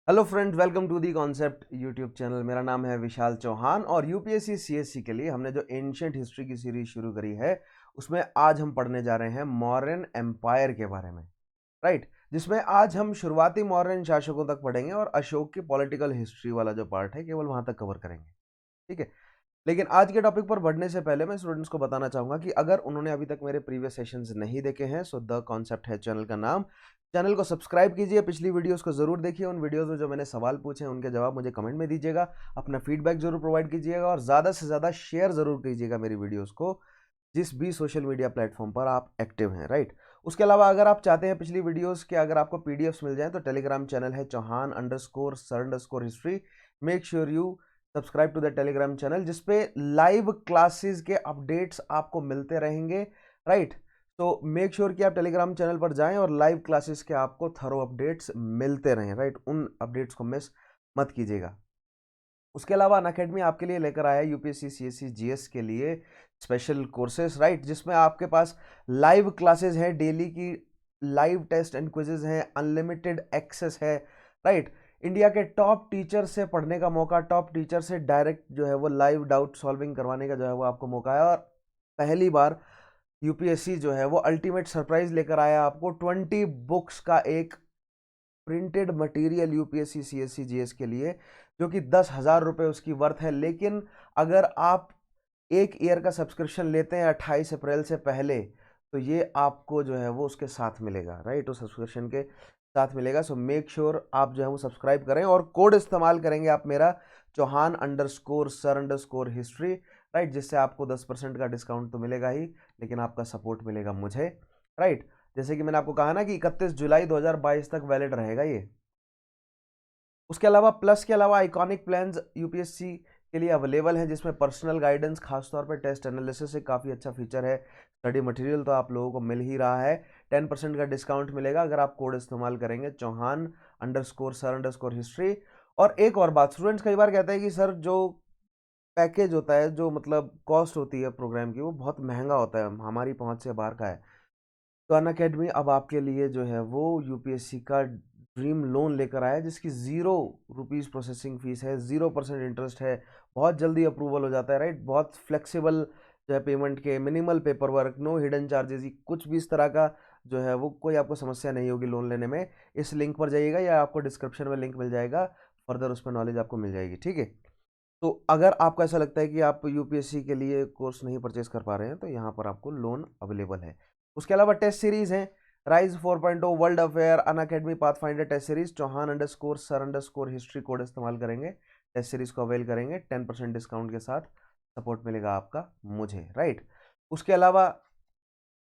Hello friends, welcome to the concept YouTube channel. मेरा नाम है विशाल चौहान और यूपीएससी सीएससी के लिए हमने जो एंशिएंट हिस्ट्री की सीरीज शुरू करी है उसमें आज हम पढ़ने जा रहे हैं मौर्यन एम्पायर के बारे में, राइट। जिसमें आज हम शुरुआती मौर्यन शासकों तक पढ़ेंगे और अशोक की पॉलिटिकल हिस्ट्री वाला जो पार्ट है केवल वहां तक कवर करेंगे, ठीक है। लेकिन आज के टॉपिक पर बढ़ने से पहले मैं स्टूडेंट्स को बताना चाहूंगा कि अगर उन्होंने अभी तक मेरे प्रीवियस सेशंस नहीं देखे हैं, सो द कॉन्सेप्ट है चैनल का नाम। चैनल को सब्सक्राइब कीजिए, पिछली वीडियोस को जरूर देखिए। उन वीडियोस में जो मैंने सवाल पूछे हैं उनके जवाब मुझे कमेंट में दीजिएगा, अपना फीडबैक जरूर प्रोवाइड कीजिएगा और ज़्यादा से ज़्यादा शेयर जरूर कीजिएगा मेरी वीडियोज़ को, जिस भी सोशल मीडिया प्लेटफॉर्म पर आप एक्टिव हैं, राइट। उसके अलावा अगर आप चाहते हैं पिछली वीडियोस के अगर आपको पीडीएफ्स मिल जाए तो टेलीग्राम चैनल है Chauhan sir history. Make sure you subscribe to the telegram channel, जिसपे लाइव क्लासेस के अपडेट्स आपको मिलते रहेंगे, राइट। तो मेक श्योर कि आप टेलीग्राम चैनल पर जाएं और लाइव क्लासेस के आपको थरो अपडेट्स मिलते रहें, राइट। उन अपडेट्स को मिस मत कीजिएगा। उसके अलावा अनअकैडमी आपके लिए लेकर आया है यूपीएससी सीएससी जीएस के लिए स्पेशल कोर्सेज, राइट, जिसमें आपके पास लाइव क्लासेस हैं, डेली की लाइव टेस्ट एंड क्विजेज हैं, अनलिमिटेड एक्सेस है, राइट। इंडिया के टॉप टीचर से पढ़ने का मौका, टॉप टीचर से डायरेक्ट जो है वो लाइव डाउट सॉल्विंग करवाने का जो है वो आपको मौका है। और पहली बार यूपीएससी जो है वो अल्टीमेट सरप्राइज लेकर आया आपको 20 बुक्स का एक printed material UPSC CSC GS के लिए, जो कि 10,000 रुपये उसकी वर्थ है। लेकिन अगर आप एक ईयर का सब्सक्रिप्शन लेते हैं 28 अप्रैल से पहले तो ये आपको जो है वो उसके साथ मिलेगा, राइट, उस सब्सक्रिप्शन के साथ मिलेगा। सो मेक श्योर आप जो है वो सब्सक्राइब करें और कोड इस्तेमाल करेंगे आप मेरा चौहान_सर_हिस्ट्री, राइट, जिससे आपको 10% का डिस्काउंट तो मिलेगा ही, लेकिन आपका सपोर्ट मिलेगा मुझे, राइट। जैसे कि मैंने आपको कहा ना कि 31 जुलाई 2022 तक वैलिड रहेगा ये। उसके अलावा प्लस के अलावा आइकॉनिक प्लान्स यूपीएससी के लिए अवेलेबल हैं, जिसमें पर्सनल गाइडेंस, खासतौर पर टेस्ट एनालिसिस से काफ़ी अच्छा फीचर है। स्टडी मटेरियल तो आप लोगों को मिल ही रहा है। 10% का डिस्काउंट मिलेगा अगर आप कोड इस्तेमाल करेंगे चौहान_सर_हिस्ट्री। और एक और बात, स्टूडेंट्स कई बार कहते हैं कि सर जो पैकेज होता है, जो मतलब कॉस्ट होती है प्रोग्राम की, वो बहुत महंगा होता है, हमारी पहुंच से बाहर का है। तो अनअकैडमी अब आपके लिए जो है वो यूपीएससी का ड्रीम लोन लेकर आया है, जिसकी 0 रुपीज़ प्रोसेसिंग फीस है, 0% इंटरेस्ट है, बहुत जल्दी अप्रूवल हो जाता है, राइट। बहुत फ्लेक्सिबल जो है पेमेंट के, minimal paper work, no hidden charges, कुछ भी इस तरह का जो है वो कोई आपको समस्या नहीं होगी लोन लेने में। इस लिंक पर जाइएगा या आपको डिस्क्रिप्शन में लिंक मिल जाएगा, फर्दर उस पर नॉलेज आपको मिल जाएगी, ठीक है। तो अगर आपको ऐसा लगता है कि आप यूपीएससी के लिए कोर्स नहीं परचेस कर पा रहे हैं तो यहाँ पर आपको लोन अवेलेबल है। उसके अलावा टेस्ट सीरीज हैं, rise 4.0, world affair, Unacademy, Pathfinder test series, Chauhan sir history code इस्तेमाल करेंगे, टेस्ट सीरीज को अवेल करेंगे, 10% डिस्काउंट के साथ सपोर्ट मिलेगा आपका मुझे, राइट। उसके अलावा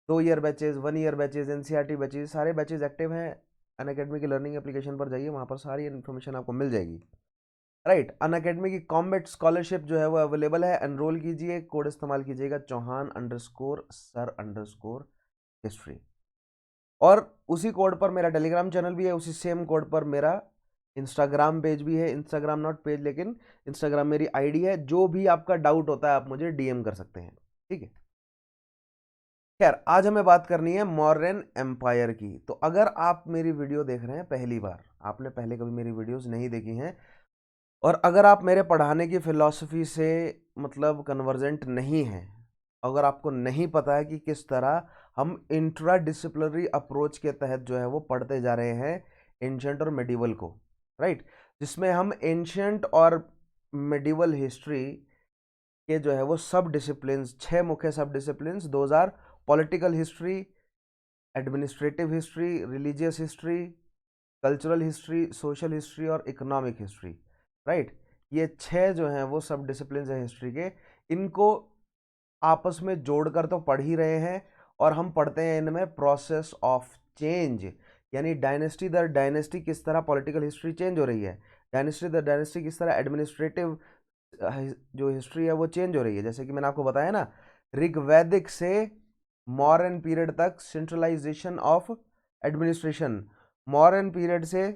2 year batches, 1 year batches, NCERT batches, सारे बैचेज एक्टिव हैं। अनअकैडमी की लर्निंग एप्लीकेशन पर जाइए, वहाँ पर सारी इन्फॉर्मेशन आपको मिल जाएगी, राइट। अनअकैडमी की कॉम्बैट स्कॉलरशिप जो है वो अवेलेबल है, एनरोल कीजिए, कोड इस्तेमाल कीजिएगा चौहान_सर_हिस्ट्री। और उसी कोड पर मेरा टेलीग्राम चैनल भी है, उसी सेम कोड पर मेरा इंस्टाग्राम पेज भी है, इंस्टाग्राम नॉट पेज लेकिन इंस्टाग्राम मेरी आईडी है। जो भी आपका डाउट होता है आप मुझे डीएम कर सकते हैं, ठीक है। खैर, आज हमें बात करनी है मौर्यन एम्पायर की। तो अगर आप मेरी वीडियो देख रहे हैं पहली बार, आपने पहले कभी मेरी वीडियोस नहीं देखी हैं, और अगर आप मेरे पढ़ाने की फ़िलॉसफ़ी से मतलब कन्वर्जेंट नहीं हैं, अगर आपको नहीं पता है कि किस तरह हम इंट्रा डिसिप्लिनरी अप्रोच के तहत जो है वो पढ़ते जा रहे हैं एंशंट और मेडिवल को, राइट, जिसमें हम एंशंट और मेडिवल हिस्ट्री के जो है वो सब डिसिप्लिन्स, 6 मुख्य सब disciplines, those are political history, administrative history, religious history, cultural history, social history और इकोनॉमिक हिस्ट्री, राइट। ये 6 जो हैं वो सब डिसिप्लिन है हिस्ट्री के। इनको आपस में जोड़कर तो पढ़ ही रहे हैं, और हम पढ़ते हैं इनमें प्रोसेस ऑफ चेंज, यानी डायनेस्टी दर डायनेस्टी किस तरह पॉलिटिकल हिस्ट्री चेंज हो रही है, डायनेस्टी दर डायनेस्टी किस तरह एडमिनिस्ट्रेटिव जो हिस्ट्री है वो चेंज हो रही है। जैसे कि मैंने आपको बताया ना, ऋग्वैदिक से मॉडर्न पीरियड तक centralization of administration, modern period से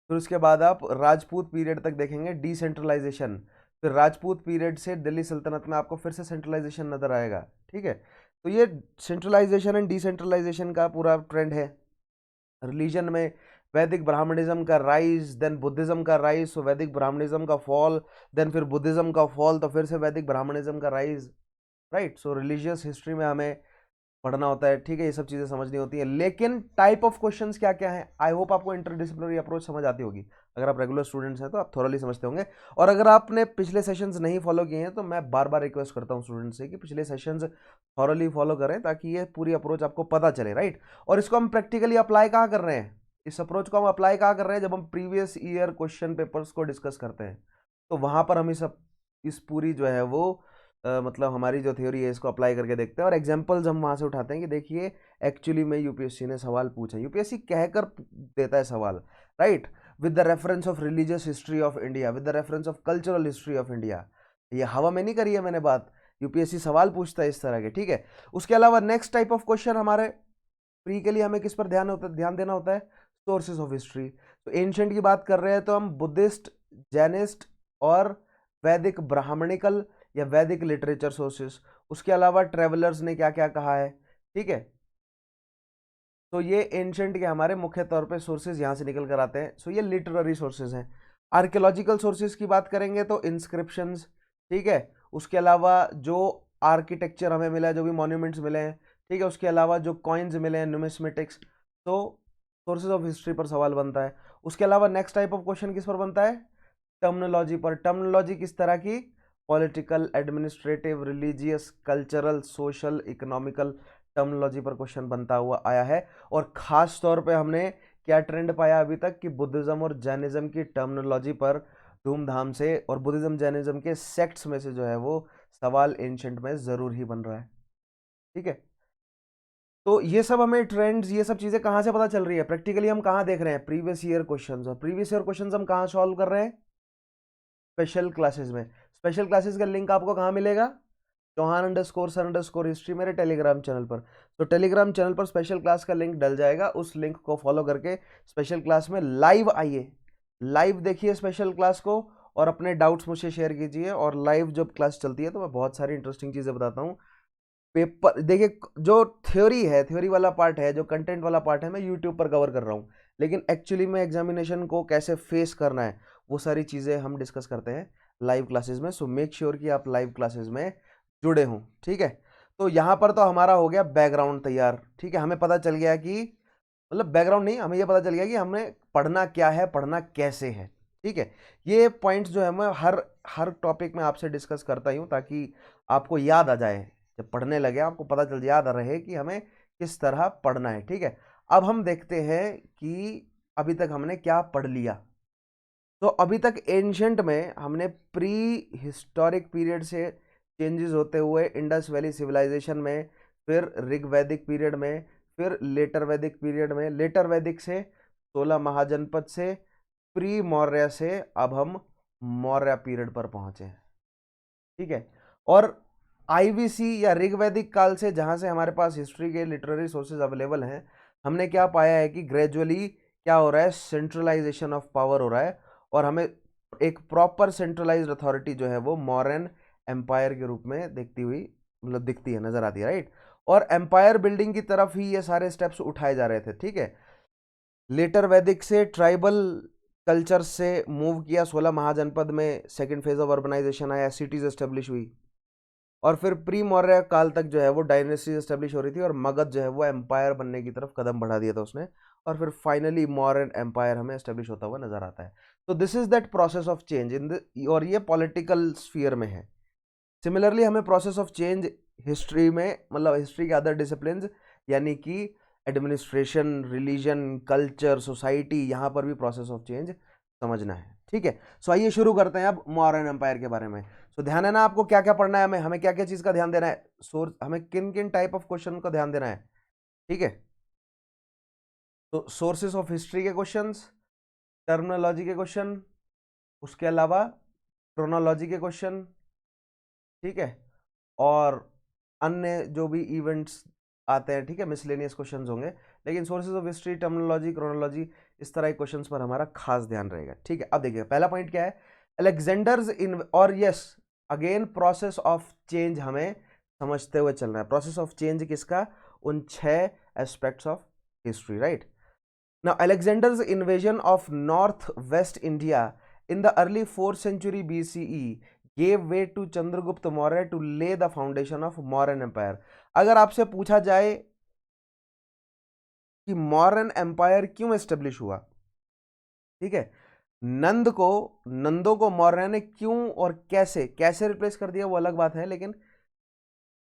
फिर उसके बाद आप राजपूत पीरियड तक देखेंगे डिसेंट्रलाइजेशन, फिर राजपूत पीरियड से दिल्ली सल्तनत में आपको फिर से सेंट्रलाइजेशन नजर आएगा, ठीक है। तो ये सेंट्रलाइजेशन एंड डिसेंट्रलाइजेशन का पूरा ट्रेंड है। रिलीजन में वैदिक ब्राह्मणिज्म का राइज, देन बुद्धिज्म का राइज, सो वैदिक ब्राह्मणिज्म का फॉल, देन फिर बुद्धिज्म का फॉल, तो फिर से वैदिक ब्राह्मणिज्म का राइज, राइट। सो रिलीजियस हिस्ट्री में हमें पढ़ना होता है, ठीक है, ये सब चीजें समझनी होती है। लेकिन टाइप ऑफ क्वेश्चंस क्या क्या है, आई होप आपको इंटरडिसिप्लिनरी अप्रोच समझ आती होगी। अगर आप रेगुलर स्टूडेंट्स हैं तो आप थोरली समझते होंगे, और अगर आपने पिछले सेशंस नहीं फॉलो किए हैं तो मैं बार बार रिक्वेस्ट करता हूं स्टूडेंट से कि पिछले सेशंस थॉरली फॉलो करें, ताकि ये पूरी अप्रोच आपको पता चले, राइट। और इसको हम प्रैक्टिकली अप्लाई कहाँ कर रहे हैं, इस अप्रोच को हम अप्लाई कहाँ कर रहे हैं, जब हम प्रीवियस ईयर क्वेश्चन पेपर्स को डिस्कस करते हैं, तो वहां पर हम इस पूरी जो है वो मतलब हमारी जो थ्योरी है इसको अप्लाई करके देखते हैं, और एग्जांपल्स हम वहां से उठाते हैं कि देखिए एक्चुअली में यूपीएससी ने सवाल पूछा, यूपीएससी कहकर देता है सवाल, right, with the reference of religious history of India, with the reference of cultural history of India. ये हवा में नहीं करी है मैंने बात, यूपीएससी सवाल पूछता है इस तरह के, ठीक है। उसके अलावा नेक्स्ट टाइप ऑफ क्वेश्चन हमारे प्री के लिए हमें किस पर ध्यान देना होता है, सोर्सेज ऑफ हिस्ट्री। तो एंशंट की बात कर रहे हैं तो हम बुद्धिस्ट, जैनिस्ट और वैदिक ब्राह्मणिकल या वैदिक लिटरेचर सोर्सेस, उसके अलावा ट्रेवलर्स ने क्या क्या कहा है, ठीक है। तो ये एंशंट के हमारे मुख्य तौर पे सोर्सेज यहां से निकल कर आते हैं। सो ये लिटरेरी सोर्सेज हैं। आर्कियोलॉजिकल सोर्सेज की बात करेंगे तो इंस्क्रिप्शंस, ठीक है, उसके अलावा जो आर्किटेक्चर हमें मिला है, जो भी मॉन्यूमेंट्स मिले हैं, ठीक है, उसके अलावा जो कॉइन्स मिले हैं, न्यूमिस्मेटिक्स, तो सोर्सेज ऑफ हिस्ट्री पर सवाल बनता है। उसके अलावा नेक्स्ट टाइप ऑफ क्वेश्चन किस पर बनता है, टर्मिनोलॉजी पर। टर्मिनोलॉजी किस तरह की, political, administrative, religious, cultural, social, economical terminology पर क्वेश्चन बनता हुआ आया है। और खास तौर पे हमने क्या ट्रेंड पाया अभी तक कि बुद्धिज्म और जैनिज्म की टर्मिनोलॉजी पर धूमधाम से, और बुद्धिज्म जैनिज्म के सेक्ट्स में से जो है वो सवाल एंशंट में जरूर ही बन रहा है, ठीक है। तो ये सब हमें ट्रेंड्स, ये सब चीजें कहां से पता चल रही है, प्रैक्टिकली हम कहां देख रहे हैं, प्रीवियस ईयर क्वेश्चंस। और प्रीवियस ईयर क्वेश्चंस हम कहां सॉल्व कर रहे हैं, स्पेशल क्लासेस में। स्पेशल क्लासेस का लिंक आपको कहां मिलेगा, चौहान_सर_ हिस्ट्री मेरे टेलीग्राम चैनल पर। तो टेलीग्राम चैनल पर स्पेशल क्लास का लिंक डल जाएगा, उस लिंक को फॉलो करके स्पेशल क्लास में लाइव आइए, लाइव देखिए स्पेशल क्लास को, और अपने डाउट्स मुझसे शेयर कीजिए। और लाइव जब क्लास चलती है तो मैं बहुत सारी इंटरेस्टिंग चीज़ें बताता हूँ। पेपर देखिए, जो थ्योरी है, थ्योरी वाला पार्ट है, जो कंटेंट वाला पार्ट है, मैं यूट्यूब पर कवर कर रहा हूँ, लेकिन एक्चुअली में एग्जामिनेशन को कैसे फेस करना है वो सारी चीज़ें हम डिस्कस करते हैं लाइव क्लासेस में। सो मेक श्योर कि आप लाइव क्लासेस में जुड़े हों, ठीक है। तो यहाँ पर तो हमारा हो गया बैकग्राउंड तैयार, ठीक है, हमें पता चल गया कि, मतलब बैकग्राउंड नहीं, हमें ये पता चल गया कि हमें पढ़ना क्या है, पढ़ना कैसे है, ठीक है। ये पॉइंट्स जो है मैं हर हर टॉपिक में आपसे डिस्कस करता ही हूँ, ताकि आपको याद आ जाए, जब पढ़ने लगे आपको पता चल याद रहे कि हमें किस तरह पढ़ना है, ठीक है। अब हम देखते हैं कि अभी तक हमने क्या पढ़ लिया। तो अभी तक एंशंट में हमने प्री हिस्टोरिक पीरियड से चेंजेस होते हुए इंडस वैली सिविलाइजेशन में, फिर ऋग वैदिक पीरियड में, फिर लेटर वैदिक पीरियड में, लेटर वैदिक से 16 महाजनपद से, प्री मौर्य से अब हम मौर्य पीरियड पर पहुंचे हैं, ठीक है। और आईवीसी या ऋग्वैदिक काल से, जहां से हमारे पास हिस्ट्री के लिटरेरी सोर्सेज अवेलेबल हैं, हमने क्या पाया है कि ग्रेजुअली क्या हो रहा है, सेंट्रलाइजेशन ऑफ पावर हो रहा है, और हमें एक प्रॉपर सेंट्रलाइज्ड अथॉरिटी जो है वो मॉडर्न एम्पायर के रूप में दिखती हुई, मतलब दिखती है, नजर आती है, राइट। और एम्पायर बिल्डिंग की तरफ ही ये सारे स्टेप्स उठाए जा रहे थे, ठीक है। लेटर वैदिक से ट्राइबल कल्चर से मूव किया, 16 महाजनपद में सेकेंड फेज ऑफ अर्बनाइजेशन आया, सिटीज एस्टेब्लिश हुई, और फिर प्री मौर्य काल तक जो है वो डायनेस्टीज एस्टेब्लिश हो रही थी, और मगध जो है वो एम्पायर बनने की तरफ कदम बढ़ा दिया था उसने, और फिर फाइनली मॉडर्न एम्पायर हमें एस्टेब्लिश होता हुआ नजर आता है। तो this is that process of change in the, और ये पॉलिटिकल स्फीयर में है। सिमिलरली हमें प्रोसेस ऑफ चेंज हिस्ट्री में, मतलब हिस्ट्री के अदर डिसिप्लिन, यानी कि एडमिनिस्ट्रेशन, रिलीजन, कल्चर, सोसाइटी, यहाँ पर भी प्रोसेस ऑफ चेंज समझना है, ठीक है। सो आइए शुरू करते हैं अब मॉडर्न एम्पायर के बारे में। सो ध्यान है ना आपको क्या क्या पढ़ना है, हमें हमें क्या क्या चीज़ का ध्यान देना है, सोर्स, हमें किन किन टाइप ऑफ क्वेश्चन का ध्यान देना है, ठीक है। तो सोर्सेस ऑफ हिस्ट्री के क्वेश्चंस, टर्मिनोलॉजी के क्वेश्चन, उसके अलावा क्रोनोलॉजी के क्वेश्चन, ठीक है, और अन्य जो भी इवेंट्स आते हैं, ठीक है, मिसलेनियस क्वेश्चंस होंगे, लेकिन sources of history, terminology, chronology, इस तरह के क्वेश्चंस पर हमारा खास ध्यान रहेगा, ठीक है। अब देखिए पहला पॉइंट क्या है, अलेक्जेंडर्स इन, और yes again process of change हमें समझते हुए चलना है। प्रोसेस ऑफ चेंज किसका, उन 6 aspects of history, right. Now, Alexander's invasion of northwest India in the early 4th century BCE gave way to Chandragupta Maurya to lay the foundation of Mauryan Empire. अगर आपसे पूछा जाए कि Mauryan empire क्यों establish हुआ, ठीक है, नंदों को मौर्य ने क्यों और कैसे रिप्लेस कर दिया वो अलग बात है, लेकिन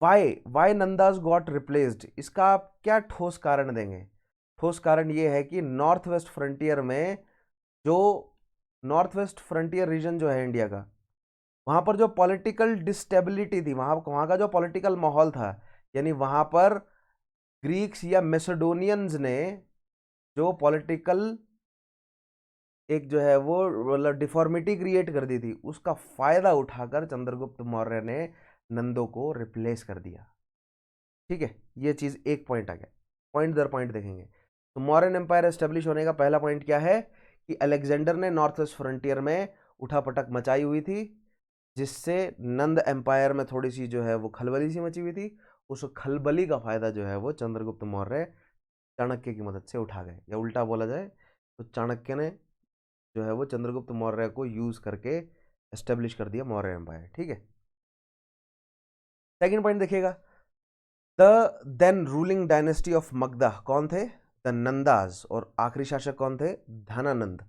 वाई नंदास गॉट रिप्लेस्ड, इसका आप क्या ठोस कारण देंगे? ठोस कारण ये है कि नॉर्थ वेस्ट फ्रंटियर में, जो नॉर्थ वेस्ट फ्रंटियर रीजन जो है इंडिया का, वहां पर जो पॉलिटिकल डिस्टेबिलिटी थी, वहां का जो पॉलिटिकल माहौल था, यानी वहां पर ग्रीक्स या मैसेडोनियंस ने जो पॉलिटिकल एक जो है वो मतलब डिफॉर्मिटी क्रिएट कर दी थी, उसका फायदा उठाकर चंद्रगुप्त मौर्य ने नंदों को रिप्लेस कर दिया। ठीक है, ये चीज एक पॉइंट आ गया। पॉइंट दर पॉइंट देखेंगे तो मौर्यन एम्पायर एस्टेब्लिश होने का पहला पॉइंट क्या है कि अलेक्जेंडर ने नॉर्थ वेस्ट फ्रंटियर में उठापटक मचाई हुई थी, जिससे नंद एम्पायर में थोड़ी सी जो है वो खलबली सी मची हुई थी। उस खलबली का फायदा जो है वो चंद्रगुप्त मौर्य चाणक्य की मदद से उठा गए, या उल्टा बोला जाए तो चाणक्य ने जो है वो चंद्रगुप्त मौर्य को यूज करके एस्टेब्लिश कर दिया मौर्य एम्पायर। ठीक है, सेकंड पॉइंट देखिएगा, the then ruling dynasty of Magadha कौन थे? द नंदाज। और आखिरी शासक कौन थे? Dhanananda.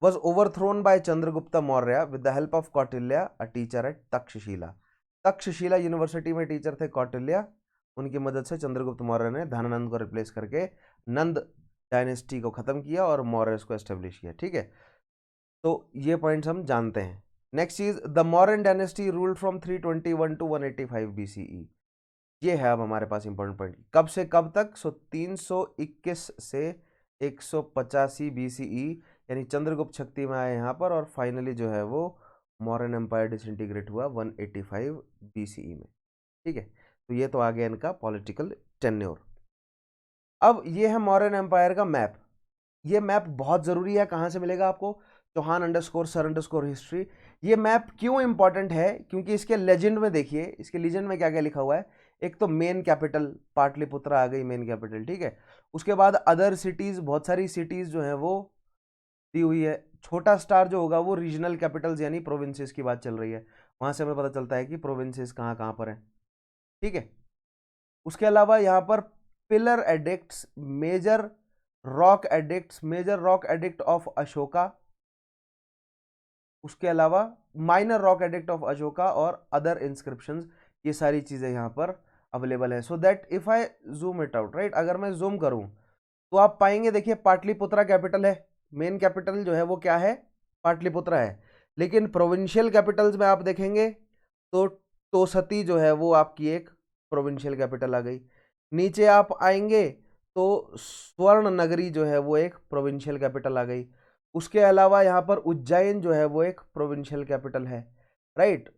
was overthrown by Chandragupta Maurya with the help of Kautilya, a teacher at Takshashila. Takshashila university में टीचर थे कौटिल्य, उनकी मदद से चंद्रगुप्त मौर्य ने धनानंद को रिप्लेस करके नंद डायनेस्टी को खत्म किया और मौर्य को एस्टेब्लिश किया। ठीक है, तो ये पॉइंट्स हम जानते हैं। Next is the Mauryan dynasty ruled from 321 to 185 BCE। ये है अब हमारे पास इंपॉर्टेंट पॉइंट, कब से कब तक? 321 से 185 BCE, यानी चंद्रगुप्त शक्ति में आए यहाँ पर, और फाइनली जो है वो मौर्यन एम्पायर डिसइंटीग्रेट हुआ 185 BCE में। ठीक है, तो ये तो आ गया इनका पॉलिटिकल टेन्योर। अब ये है मौर्यन एम्पायर का मैप। ये मैप बहुत जरूरी है, कहाँ से मिलेगा आपको? चौहान_सर_हिस्ट्री। ये मैप क्यों इंपॉर्टेंट है? क्योंकि इसके लेजेंड में देखिए, इसके लेजेंड में क्या क्या लिखा हुआ है। एक तो मेन कैपिटल पाटलिपुत्र आ गई, मेन कैपिटल। ठीक है, उसके बाद अदर सिटीज, बहुत सारी सिटीज जो है वो दी हुई है। छोटा स्टार जो होगा वो रीजनल कैपिटल्स यानी प्रोविंसेस की बात चल रही है, वहां से हमें पता चलता है कि प्रोविंसेस कहाँ कहाँ पर है। ठीक है, उसके अलावा यहाँ पर pillar edicts, major rock edict of Ashoka, उसके अलावा minor rock edict of Ashoka और अदर इंस्क्रिप्शंस, ये सारी चीजें यहाँ पर अवेलेबल है। So that if I zoom it out, right, अगर मैं जूम करूं तो आप पाएंगे, देखिए पाटलिपुत्रा कैपिटल है, मेन कैपिटल जो है वो क्या है? पाटलिपुत्रा है। लेकिन प्रोविंशियल कैपिटल्स में आप देखेंगे तो तोसती जो है वो आपकी एक प्रोविंशियल कैपिटल आ गई। नीचे आप आएंगे तो स्वर्ण नगरी जो है वो एक प्रोविंशियल कैपिटल आ गई। उसके अलावा यहाँ पर उज्जैन जो है वो एक प्रोविंशियल कैपिटल है, राइट।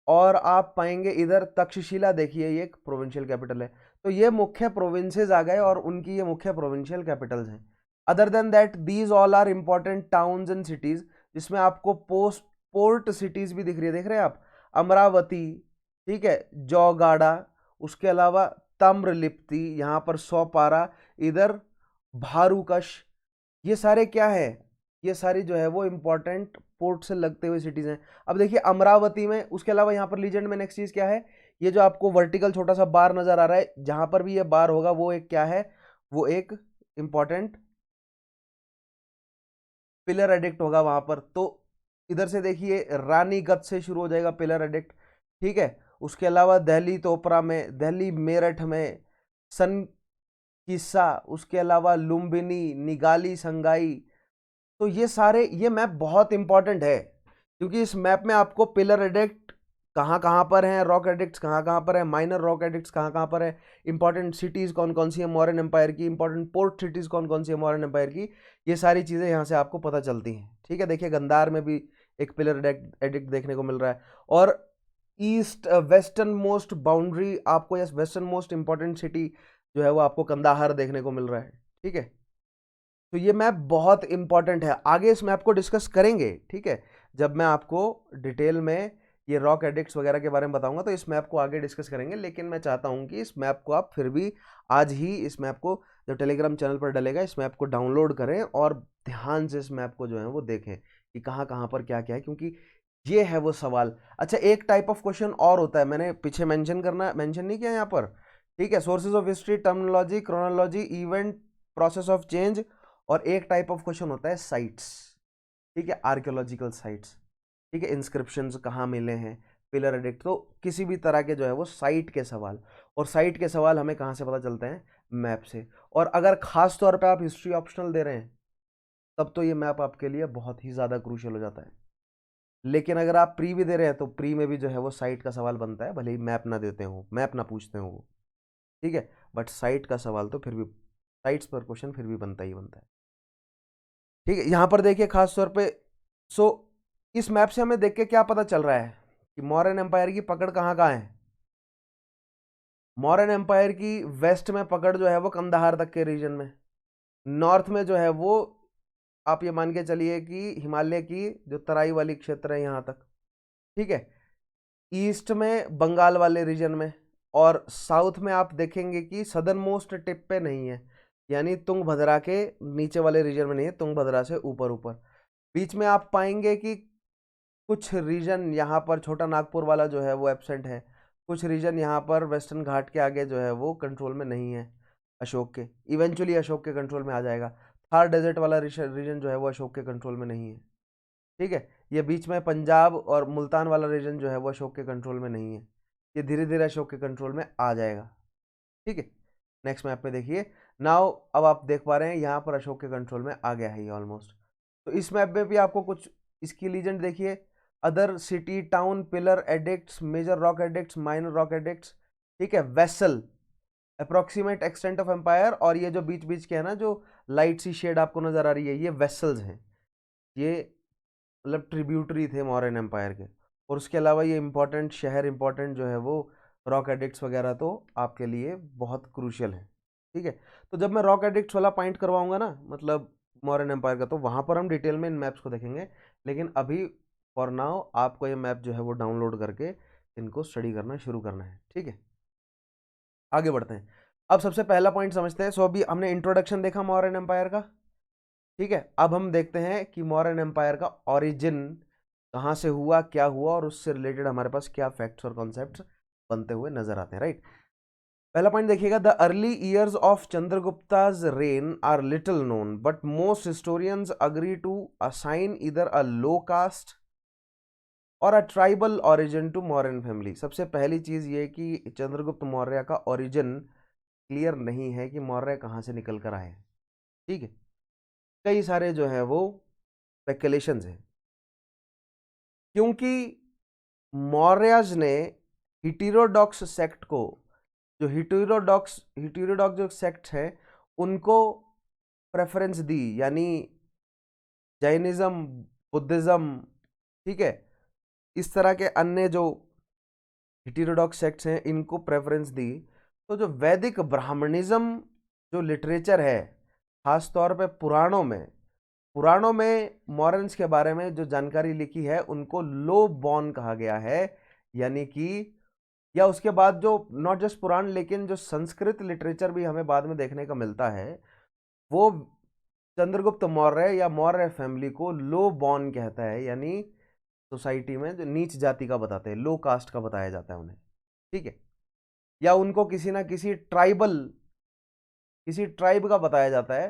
और आप पाएंगे इधर तक्षशिला, देखिए ये एक प्रोविंशियल कैपिटल है। तो ये मुख्य प्रोविंसेस आ गए और उनकी ये मुख्य प्रोविंशियल कैपिटल्स हैं। Other than that these all are important towns and cities, जिसमें आपको पोर्ट सिटीज भी दिख रही है, देख रहे हैं आप, अमरावती, ठीक है, जौगाड़ा, उसके अलावा तम्रलिप्ति, यहाँ पर सौपारा, इधर भारूकश, ये सारे क्या है? ये सारी जो है वो इंपॉर्टेंट पोर्ट से लगते हुए सिटीज हैं। अब देखिए अमरावती में, उसके अलावा यहाँ पर लीजेंड में नेक्स्ट चीज क्या है? ये जो आपको वर्टिकल छोटा सा बार नजर आ रहा है, जहां पर भी ये बार होगा वो एक क्या है? वो एक इंपॉर्टेंट पिलर एडिक्ट होगा वहां पर। तो इधर से देखिए रानीगंज से शुरू हो जाएगा पिलर एडिक्ट। ठीक है, उसके अलावा दिल्ली तोपरा में, दिल्ली मेरठ में सन किस्सा, उसके अलावा लुम्बिनी, निगाली, संगाई। तो ये सारे, ये मैप बहुत इंपॉर्टेंट है क्योंकि इस मैप में आपको पिलर एडिक्ट कहाँ कहाँ पर हैं, रॉक एडिक्ट्स कहाँ कहाँ पर है, माइनर रॉक एडिक्ट्स कहाँ कहाँ पर है, इंपॉर्टेंट सिटीज़ कौन कौन सी है मौर्यन एम्पायर की, इंपॉर्टेंट पोर्ट सिटीज़ कौन कौन सी है मौर्यन एम्पायर की, ये सारी चीज़ें यहाँ से आपको पता चलती हैं। ठीक है, देखिए गंधार में भी एक पिलर एडिक्ट देखने को मिल रहा है। और ईस्ट वेस्टर्न मोस्ट बाउंड्री आपको, या वेस्टर्न मोस्ट इंपॉर्टेंट सिटी जो है वो आपको कंदाहार देखने को मिल रहा है। ठीक है, तो ये मैप बहुत इंपॉर्टेंट है, आगे इस मैप को डिस्कस करेंगे। ठीक है, जब मैं आपको डिटेल में ये रॉक एडिक्ट्स वगैरह के बारे में बताऊंगा, तो इस मैप को आगे डिस्कस करेंगे। लेकिन मैं चाहता हूं कि इस मैप को आप फिर भी आज ही इस मैप को जब टेलीग्राम चैनल पर डलेगा इस मैप को डाउनलोड करें और ध्यान से इस मैप को जो है वो देखें कि कहाँ कहाँ पर क्या क्या है, क्योंकि ये है वो सवाल। अच्छा, एक टाइप ऑफ क्वेश्चन और होता है, मैंने पीछे मेंशन नहीं किया यहाँ पर, ठीक है, sources of history, terminology, chronology, event, process of change, और एक टाइप ऑफ क्वेश्चन होता है साइट्स, ठीक है, आर्कियोलॉजिकल साइट्स, ठीक है, इंस्क्रिप्शंस कहाँ मिले हैं, पिलर एडिक्ट, तो किसी भी तरह के जो है वो साइट के सवाल, और साइट के सवाल हमें कहाँ से पता चलते हैं, मैप से। और अगर खास तौर पे आप हिस्ट्री ऑप्शनल दे रहे हैं तब तो ये मैप आपके लिए बहुत ही ज़्यादा क्रूशियल हो जाता है। लेकिन अगर आप प्री भी दे रहे हैं तो प्री में भी जो है वो साइट का सवाल बनता है, भले ही मैप ना देते हो, मैप ना पूछते हो वो, ठीक है, बट साइट का सवाल तो फिर भी, साइट्स पर क्वेश्चन फिर भी बनता ही बनता है, ठीक है। यहां पर देखिए खास तौर पे, सो इस मैप से हमें देख के क्या पता चल रहा है कि मौर्यन एम्पायर की पकड़ कहाँ कहाँ है। मौर्यन एम्पायर की वेस्ट में पकड़ जो है वो कंधार तक के रीजन में, नॉर्थ में जो है वो आप ये मान के चलिए कि हिमालय की जो तराई वाली क्षेत्र है यहाँ तक, ठीक है, ईस्ट में बंगाल वाले रीजन में, और साउथ में आप देखेंगे कि सदर्न मोस्ट टिप पे नहीं है, यानी तुंगभद्रा के नीचे वाले रीजन में नहीं है, तुंगभद्रा से ऊपर ऊपर। बीच में आप पाएंगे कि कुछ रीजन यहाँ पर छोटा नागपुर वाला जो है वो एब्सेंट है, कुछ रीजन यहाँ पर वेस्टर्न घाट के आगे जो है वो कंट्रोल में नहीं है अशोक के, इवेंचुअली अशोक के कंट्रोल में आ जाएगा। थार डेजर्ट वाला रीजन जो है वो अशोक के कंट्रोल में नहीं है, ठीक है। ये बीच में पंजाब और मुल्तान वाला रीजन जो है वो अशोक के कंट्रोल में नहीं है, ये धीरे धीरे अशोक के कंट्रोल में आ जाएगा, ठीक है। नेक्स्ट मैप पे देखिए, नाउ अब आप देख पा रहे हैं यहाँ पर अशोक के कंट्रोल में आ गया है ये ऑलमोस्ट। तो इस मैप में भी आपको कुछ इसकी लीजेंड देखिए, other city town pillar edicts, major rock edicts, minor rock edicts, ठीक है, vessel, approximate extent of empire, और ये जो बीच बीच के है ना जो लाइट सी शेड आपको नजर आ रही है, ये वेसल्स हैं, ये मतलब ट्रिब्यूटरी थे मौर्यन एम्पायर के। और उसके अलावा ये इंपॉर्टेंट शहर, इंपॉर्टेंट जो है वो रॉक एडिक्ट्स वगैरह तो आपके लिए बहुत क्रूशियल है, ठीक है। तो जब मैं रॉक एडिक्ट्स वाला पॉइंट करवाऊंगा ना, मतलब मौर्यन एम्पायर का, तो वहाँ पर हम डिटेल में इन मैप्स को देखेंगे। लेकिन अभी फॉर नाउ आपको ये मैप जो है वो डाउनलोड करके इनको स्टडी करना शुरू करना है, ठीक है। आगे बढ़ते हैं, अब सबसे पहला पॉइंट समझते हैं। सो अभी हमने इंट्रोडक्शन देखा मौर्यन एम्पायर का, ठीक है। अब हम देखते हैं कि मौर्यन एम्पायर का ओरिजिन कहाँ से हुआ, क्या हुआ, और उससे रिलेटेड हमारे पास क्या फैक्ट्स और कॉन्सेप्ट्स बनते हुए नजर आते हैं, राइट। पहला पॉइंट देखिएगा, the early years of Chandragupta's reign are little known but most historians agree to assign इधर अ लो कास्ट और a tribal origin to Mauryan family. सबसे पहली चीज ये कि चंद्रगुप्त मौर्य का ओरिजिन क्लियर नहीं है कि मौर्य कहाँ से निकल कर आए, ठीक है। कई सारे जो है वो स्पेकुलेशंस हैं, क्योंकि मौर्यज ने हिटेरोडॉक्स सेक्ट को, जो हिटेरोडॉक्स जो सेक्ट है उनको प्रेफरेंस दी, यानी जैनिज्म, बुद्धिज्म, ठीक है, इस तरह के अन्य जो हिटेरोडॉक्स सेक्ट्स हैं इनको प्रेफरेंस दी। तो जो वैदिक ब्राह्मणिज्म जो लिटरेचर है, खास तौर पे पुराणों में मॉरन्स के बारे में जो जानकारी लिखी है उनको लो बॉर्न कहा गया है, यानी कि, या उसके बाद जो नॉट जस्ट पुराण लेकिन जो संस्कृत लिटरेचर भी हमें बाद में देखने का मिलता है, वो चंद्रगुप्त मौर्य या मौर्य फैमिली को लो बॉर्न कहता है, यानी सोसाइटी में जो नीच जाति का बताते हैं, लो कास्ट का बताया जाता है उन्हें, ठीक है, या उनको किसी ना किसी ट्राइब का बताया जाता है,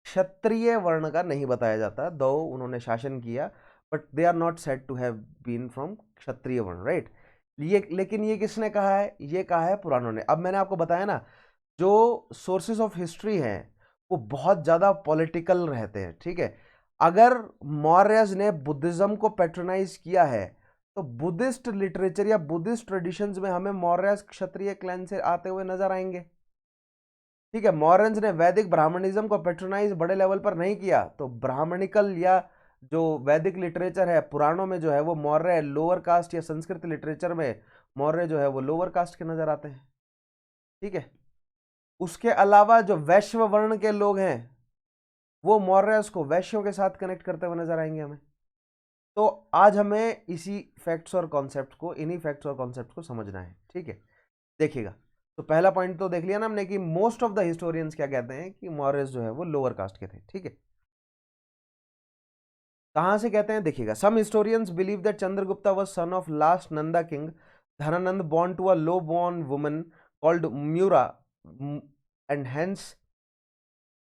क्षत्रिय वर्ण का नहीं बताया जाता, दो उन्होंने शासन किया, but they are not said to have been from Kshatriya varna, right. ये लेकिन ये किसने कहा है, ये कहा है पुराणों ने। अब मैंने आपको बताया ना, जो सोर्सेस ऑफ हिस्ट्री हैं वो बहुत ज़्यादा पॉलिटिकल रहते हैं, ठीक है। अगर मौर्यज ने बुद्धिज्म को पैट्रोनाइज किया है तो बुद्धिस्ट लिटरेचर या बुद्धिस्ट ट्रेडिशंस में हमें मौर्यज क्षत्रिय क्लैन से आते हुए नजर आएंगे, ठीक है। मॉरन्स ने वैदिक ब्राह्मणिज्म को पैट्रोनाइज बड़े लेवल पर नहीं किया, तो ब्राह्मणिकल या जो वैदिक लिटरेचर है पुराणों में जो है वो मौर्य लोअर कास्ट, या संस्कृत लिटरेचर में मौर्य जो है वो लोअर कास्ट के नजर आते हैं, ठीक है। उसके अलावा जो वैश्य वर्ण के लोग हैं वो मौर्यस को वैश्यों के साथ कनेक्ट करते हुए नजर आएंगे हमें, तो आज हमें इसी फैक्ट्स और कॉन्सेप्ट को, इन्हीं फैक्ट्स और कॉन्सेप्ट को समझना है, ठीक है। देखिएगा, तो पहला पॉइंट तो देख लिया ना हमने कि मोस्ट ऑफ द हिस्टोरियंस क्या कहते हैं कि मौर्यस जो है वो लोअर कास्ट के थे, ठीक है। कहां से कहते हैं, देखिएगा, some historians believe that Chandragupta was son of last Nanda king Dhanananda born to a low born woman called Mura and hence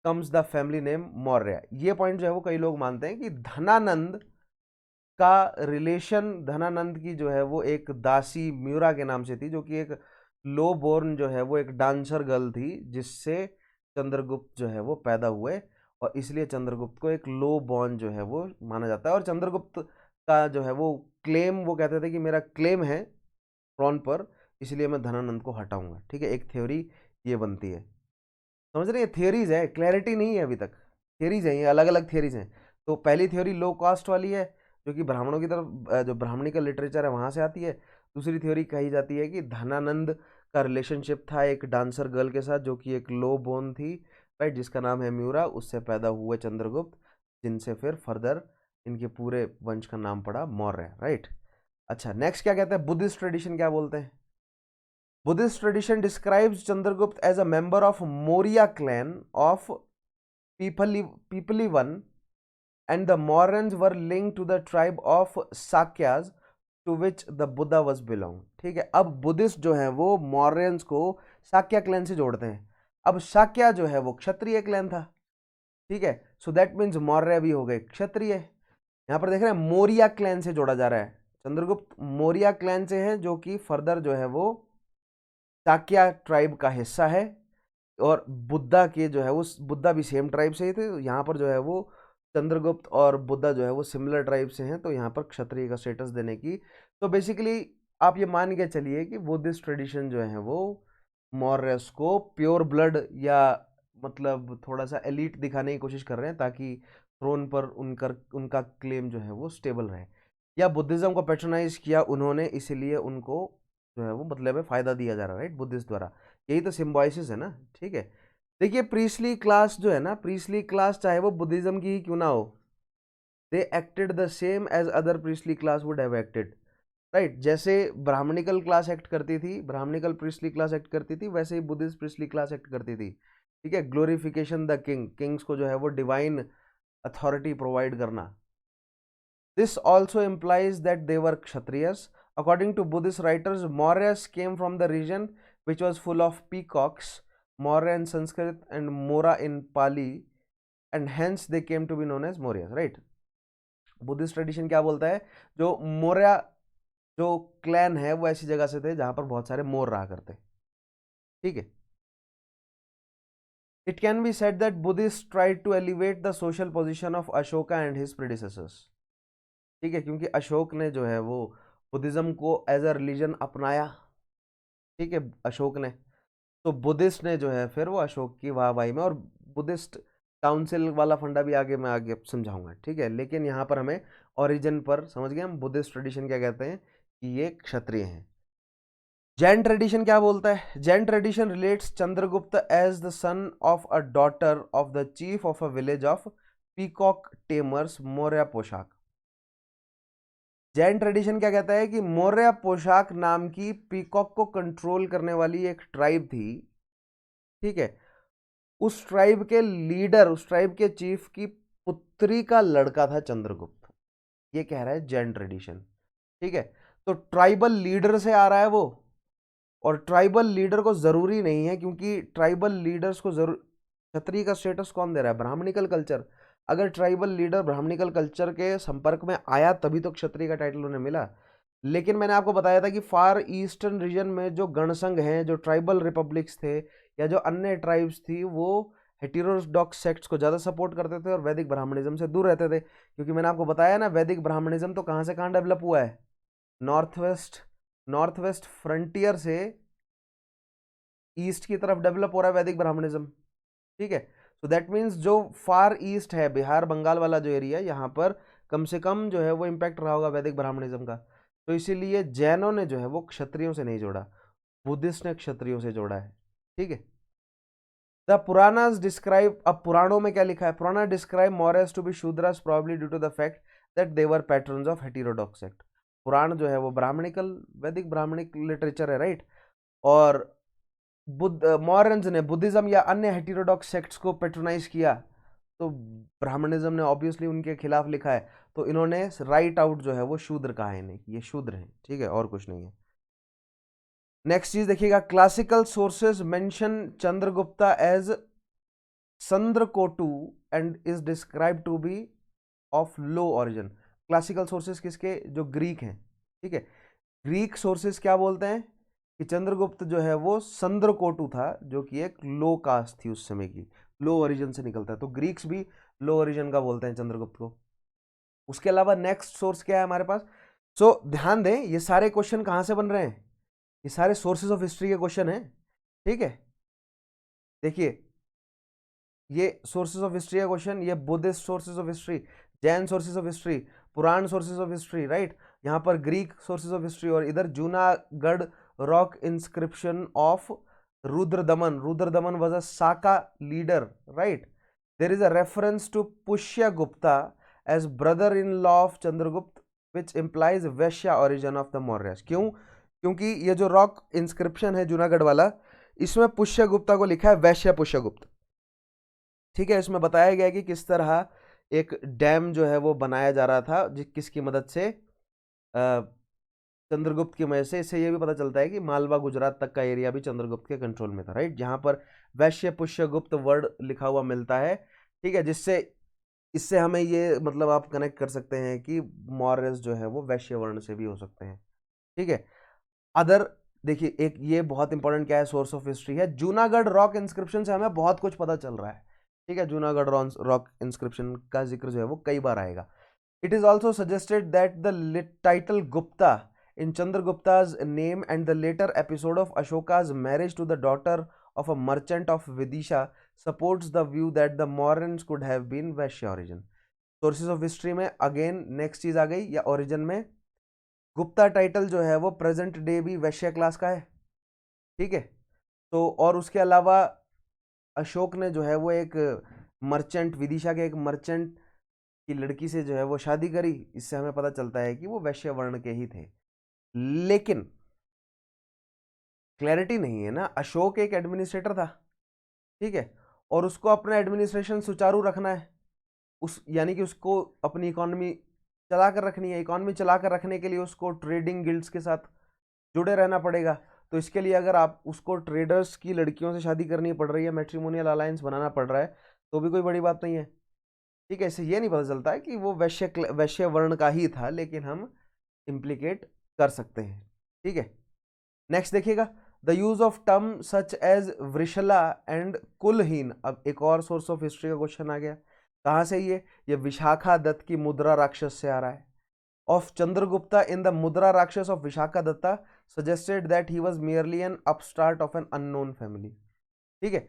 comes the family name Maurya. ये पॉइंट जो है वो कई लोग मानते हैं कि धनानंद का रिलेशन, धनानंद की जो है वो एक दासी म्यूरा के नाम से थी, जो कि एक लो बोर्न जो है वो एक डांसर गर्ल थी, जिससे चंद्रगुप्त जो है वो पैदा हुए, और इसलिए चंद्रगुप्त को एक लो बॉर्न जो है वो माना जाता है। और चंद्रगुप्त का जो है वो क्लेम, वो कहते थे कि मेरा क्लेम है ट्रॉन पर, इसलिए मैं धनानंद को हटाऊंगा, ठीक है। एक थ्योरी ये बनती है, समझ रहे हैं, थियरीज है, क्लैरिटी नहीं है अभी तक, थियरीज है, ये अलग अलग थियरीज हैं। तो पहली थ्योरी लो कास्ट वाली है, जो कि ब्राह्मणों की तरफ, जो ब्राह्मणी का लिटरेचर है वहाँ से आती है। दूसरी थ्योरी कही जाती है कि धनानंद का रिलेशनशिप था एक डांसर गर्ल के साथ, जो कि एक लो बोर्न थी, राइट, जिसका नाम है म्यूरा, उससे पैदा हुए चंद्रगुप्त, जिनसे फिर फर्दर इनके पूरे वंश का नाम पड़ा मौर्य, राइट। अच्छा, नेक्स्ट क्या कहते हैं, बुद्धिस्ट ट्रेडिशन क्या बोलते हैं। Buddhist tradition describes Chandragupta as a member of Maurya clan of Pipalivan, and the Mauryans were linked to the tribe of Sakyas to which the Buddha was belong। ठीक है, अब Buddhist जो है वो मौर्यंस को साक्या क्लैन से जोड़ते हैं। अब साक्या जो है वो क्षत्रिय क्लैन था, ठीक है, सो दैट मीन्स मौर्य भी हो गए क्षत्रिय। यहाँ पर देख रहे हैं मौर्या क्लैन से जोड़ा जा रहा है, चंद्रगुप्त मौर्या क्लैन से है, जो कि फर्दर जो है वो शाक्या ट्राइब का हिस्सा है। और बुद्धा के जो है वो, बुद्धा भी सेम ट्राइब से ही थे, यहाँ पर जो है वो चंद्रगुप्त और बुद्धा जो है वो सिमिलर ट्राइब से हैं, तो यहाँ पर क्षत्रिय का स्टेटस देने की, तो बेसिकली आप ये मान के चलिए कि बुद्धिस्ट ट्रेडिशन जो है वो मौर्यस को प्योर ब्लड, या मतलब थोड़ा सा एलीट दिखाने की कोशिश कर रहे हैं, ताकि थ्रोन पर उनका क्लेम जो है वो स्टेबल रहे, या बुद्धिज्म को पैट्रोनाइज किया उन्होंने, इसीलिए उनको जो है वो मतलब है फायदा दिया जा रहा है, राइट, बुद्धिस्ट द्वारा। यही तो सिम्बॉयसिस है ना, ठीक है। देखिए, प्रीस्ली क्लास जो है ना, प्रीस्ली क्लास चाहे वो बुद्धिज्म की ही क्यों ना हो, they acted the same as other priestly class would have acted, right. जैसे ब्राह्मणिकल क्लास एक्ट करती थी, ब्राह्मणिकल प्रीस्ली क्लास एक्ट करती थी, वैसे ही बुद्धिस्ट प्रीस्ली क्लास एक्ट करती थी, ठीक है। ग्लोरिफिकेशन द किंग, किंग्स को जो है वो डिवाइन अथॉरिटी प्रोवाइड करना। This also implies that they were Kshatriyas. According to Buddhist writers, Mauryas came from the region which was full of peacocks, Maurya in Sanskrit and Mora in Pali, and hence they came to be known as Mauryas, right? Buddhist tradition क्या बोलता है, जो मौर्य जो clan है वो ऐसी जगह से थे जहां पर बहुत सारे मोर रहा करते, ठीक है। It can be said that Buddhists tried to elevate the social position of Ashoka and his predecessors, ठीक है, क्योंकि अशोक ने जो है वो बुद्धिज्म को एज अ रिलीजन अपनाया, ठीक है, अशोक ने, तो बुद्धिस्ट ने जो है फिर वो अशोक की वाहवाही में, और बुद्धिस्ट काउंसिल वाला फंडा भी आगे मैं आगे समझाऊंगा, ठीक है। लेकिन यहाँ पर हमें ओरिजिन पर समझ गए हम, बुद्धिस्ट ट्रेडिशन क्या कहते हैं कि ये क्षत्रिय हैं। जैन ट्रेडिशन क्या बोलता है, Jain tradition relates Chandragupta as the son of a daughter of the chief of a village of peacock tamers Maurya पोशाक। जैन ट्रेडिशन क्या कहता है कि मौर्य पोशाक नाम की पीकॉक को कंट्रोल करने वाली एक ट्राइब थी, ठीक है, उस ट्राइब के लीडर, उस ट्राइब के चीफ की पुत्री का लड़का था चंद्रगुप्त, ये कह रहा है जैन ट्रेडिशन, ठीक है। तो ट्राइबल लीडर से आ रहा है वो, और ट्राइबल लीडर को जरूरी नहीं है, क्योंकि ट्राइबल लीडर्स को जरूर, क्षत्रिय का स्टेटस कौन दे रहा है, ब्राह्मणिकल कल्चर। अगर ट्राइबल लीडर ब्राह्मणिकल कल्चर के संपर्क में आया तभी तो क्षत्रिय का टाइटल उन्हें मिला। लेकिन मैंने आपको बताया था कि फार ईस्टर्न रीजन में जो गणसंघ हैं, जो ट्राइबल रिपब्लिक्स थे, या जो अन्य ट्राइब्स थी, वो हेटेरोडॉक्स सेक्ट्स को ज़्यादा सपोर्ट करते थे और वैदिक ब्राह्मणिज्म से दूर रहते थे। क्योंकि मैंने आपको बताया ना, वैदिक ब्राह्मणिज्म तो कहाँ से कहाँ डेवलप हुआ है, नॉर्थ वेस्ट फ्रंटियर से ईस्ट की तरफ डेवलप हो रहा है वैदिक ब्राह्मणिज्म, ठीक है। तो दैट मीन्स जो फार ईस्ट है, बिहार बंगाल वाला जो एरिया, यहाँ पर कम से कम जो है वो इम्पैक्ट रहा होगा वैदिक ब्राह्मणिज्म का। तो इसीलिए जैनों ने जो है वो क्षत्रियों से नहीं जोड़ा, बुद्धिस्ट ने क्षत्रियों से जोड़ा है, ठीक है। द पुराणास डिस्क्राइब, अब पुराणों में क्या लिखा है, Purana describe Mauryas to be Shudras probably due to the fact that they were patterns of heterodox sect. Purana जो है वो ब्राह्मणिकल वैदिक ब्राह्मणिक लिटरेचर है, राइट। और मॉरन्स ने बुद्धिज्म या अन्य हेटेरोडॉक्स सेक्ट्स को पेट्रोनाइज किया, तो ब्राह्मणिज्म ने ऑब्वियसली उनके खिलाफ लिखा है, तो इन्होंने राइट आउट जो है वो शूद्र कहा है इन्हें, ये शूद्र हैं, ठीक है, और कुछ नहीं है। नेक्स्ट चीज देखिएगा, classical sources mention Chandragupta as Sandrokottus and is describe to be of low origin. Classical sources किसके, जो ग्रीक हैं, ठीक है। ग्रीक सोर्सेज क्या बोलते हैं कि चंद्रगुप्त जो है वो संद्रकोटु था, जो कि एक लो कास्ट थी उस समय की, लो ओरिजिन से निकलता है, तो ग्रीक्स भी लो ओरिजिन का बोलते हैं चंद्रगुप्त को। उसके अलावा नेक्स्ट सोर्स क्या है हमारे पास। ध्यान दें, ये सारे क्वेश्चन कहां से बन रहे हैं, ये सारे सोर्सेज ऑफ हिस्ट्री के क्वेश्चन हैं, ठीक है। देखिए, ये सोर्सेज ऑफ हिस्ट्री का क्वेश्चन, ये Buddhist sources of history, Jain sources of history, Purana sources of history, right. यहाँ पर ग्रीक सोर्सेज ऑफ हिस्ट्री, और इधर Junagadh rock inscription of Rudradaman. Rudradaman was a Saka leader, right. There is a reference to Pushyagupta as brother in law of Chandragupta which implies Vaishya origin of the Mauryas. क्यों, क्योंकि ये जो rock inscription है जूनागढ़ वाला, इसमें पुष्यगुप्ता को लिखा है वैश्य पुष्यगुप्त, ठीक है। इसमें बताया गया कि किस तरह एक डैम जो है वो बनाया जा रहा था, किसकी मदद से, चंद्रगुप्त की वजह से। इससे ये भी पता चलता है कि मालवा गुजरात तक का एरिया भी चंद्रगुप्त के कंट्रोल में था, राइट, जहां पर वैश्य पुष्यगुप्त वर्ड लिखा हुआ मिलता है, ठीक है। जिससे इससे हमें ये मतलब आप कनेक्ट कर सकते हैं कि मौर्यस जो है वो वैश्य वर्ण से भी हो सकते हैं, ठीक है। अदर देखिए, एक ये बहुत इंपॉर्टेंट क्या है, सोर्स ऑफ हिस्ट्री है, जूनागढ़ रॉक इंस्क्रिप्शन से हमें बहुत कुछ पता चल रहा है, ठीक है। जूनागढ़ रॉक इंस्क्रिप्शन का जिक्र जो है वो कई बार आएगा। It is also suggested that the title Gupta in Chandragupta's name and the later episode of Ashoka's marriage to the daughter of a merchant of Vidisha supports the view that the Mauryans could have been Vaishya origin. Sources of history में again next चीज आ गई, या origin में Gupta title जो है वो present day भी वैश्य class का है, ठीक है। तो और उसके अलावा अशोक ने जो है वो एक मर्चेंट, विदिशा के एक मर्चेंट की लड़की से जो है वो शादी करी, इससे हमें पता चलता है कि वो वैश्य वर्ण के ही थे। लेकिन क्लैरिटी नहीं है ना, अशोक एक एडमिनिस्ट्रेटर था, ठीक है, और उसको अपना एडमिनिस्ट्रेशन सुचारू रखना है, उस यानी कि उसको अपनी इकोनॉमी चला कर रखनी है। इकोनॉमी चला कर रखने के लिए उसको ट्रेडिंग गिल्ड्स के साथ जुड़े रहना पड़ेगा। तो इसके लिए अगर आप उसको ट्रेडर्स की लड़कियों से शादी करनी पड़ रही है, मैट्रिमोनियल अलायंस बनाना पड़ रहा है, तो भी कोई बड़ी बात नहीं है, ठीक है। इससे ये नहीं पता चलता है कि वो वैश्य वर्ण का ही था, लेकिन हम इम्प्लीकेट कर सकते हैं, ठीक है। नेक्स्ट देखिएगा, the use of term such as Vrishala and Kulahina. अब एक और सोर्स ऑफ हिस्ट्री का क्वेश्चन आ गया, कहां से ये विशाखा दत्त की मुद्रा राक्षस से आ रहा है। Of Chandragupta in the Mudra Rakshasa of Vishakha Datta suggested that he was merely an upstart of an unknown family, ठीक है।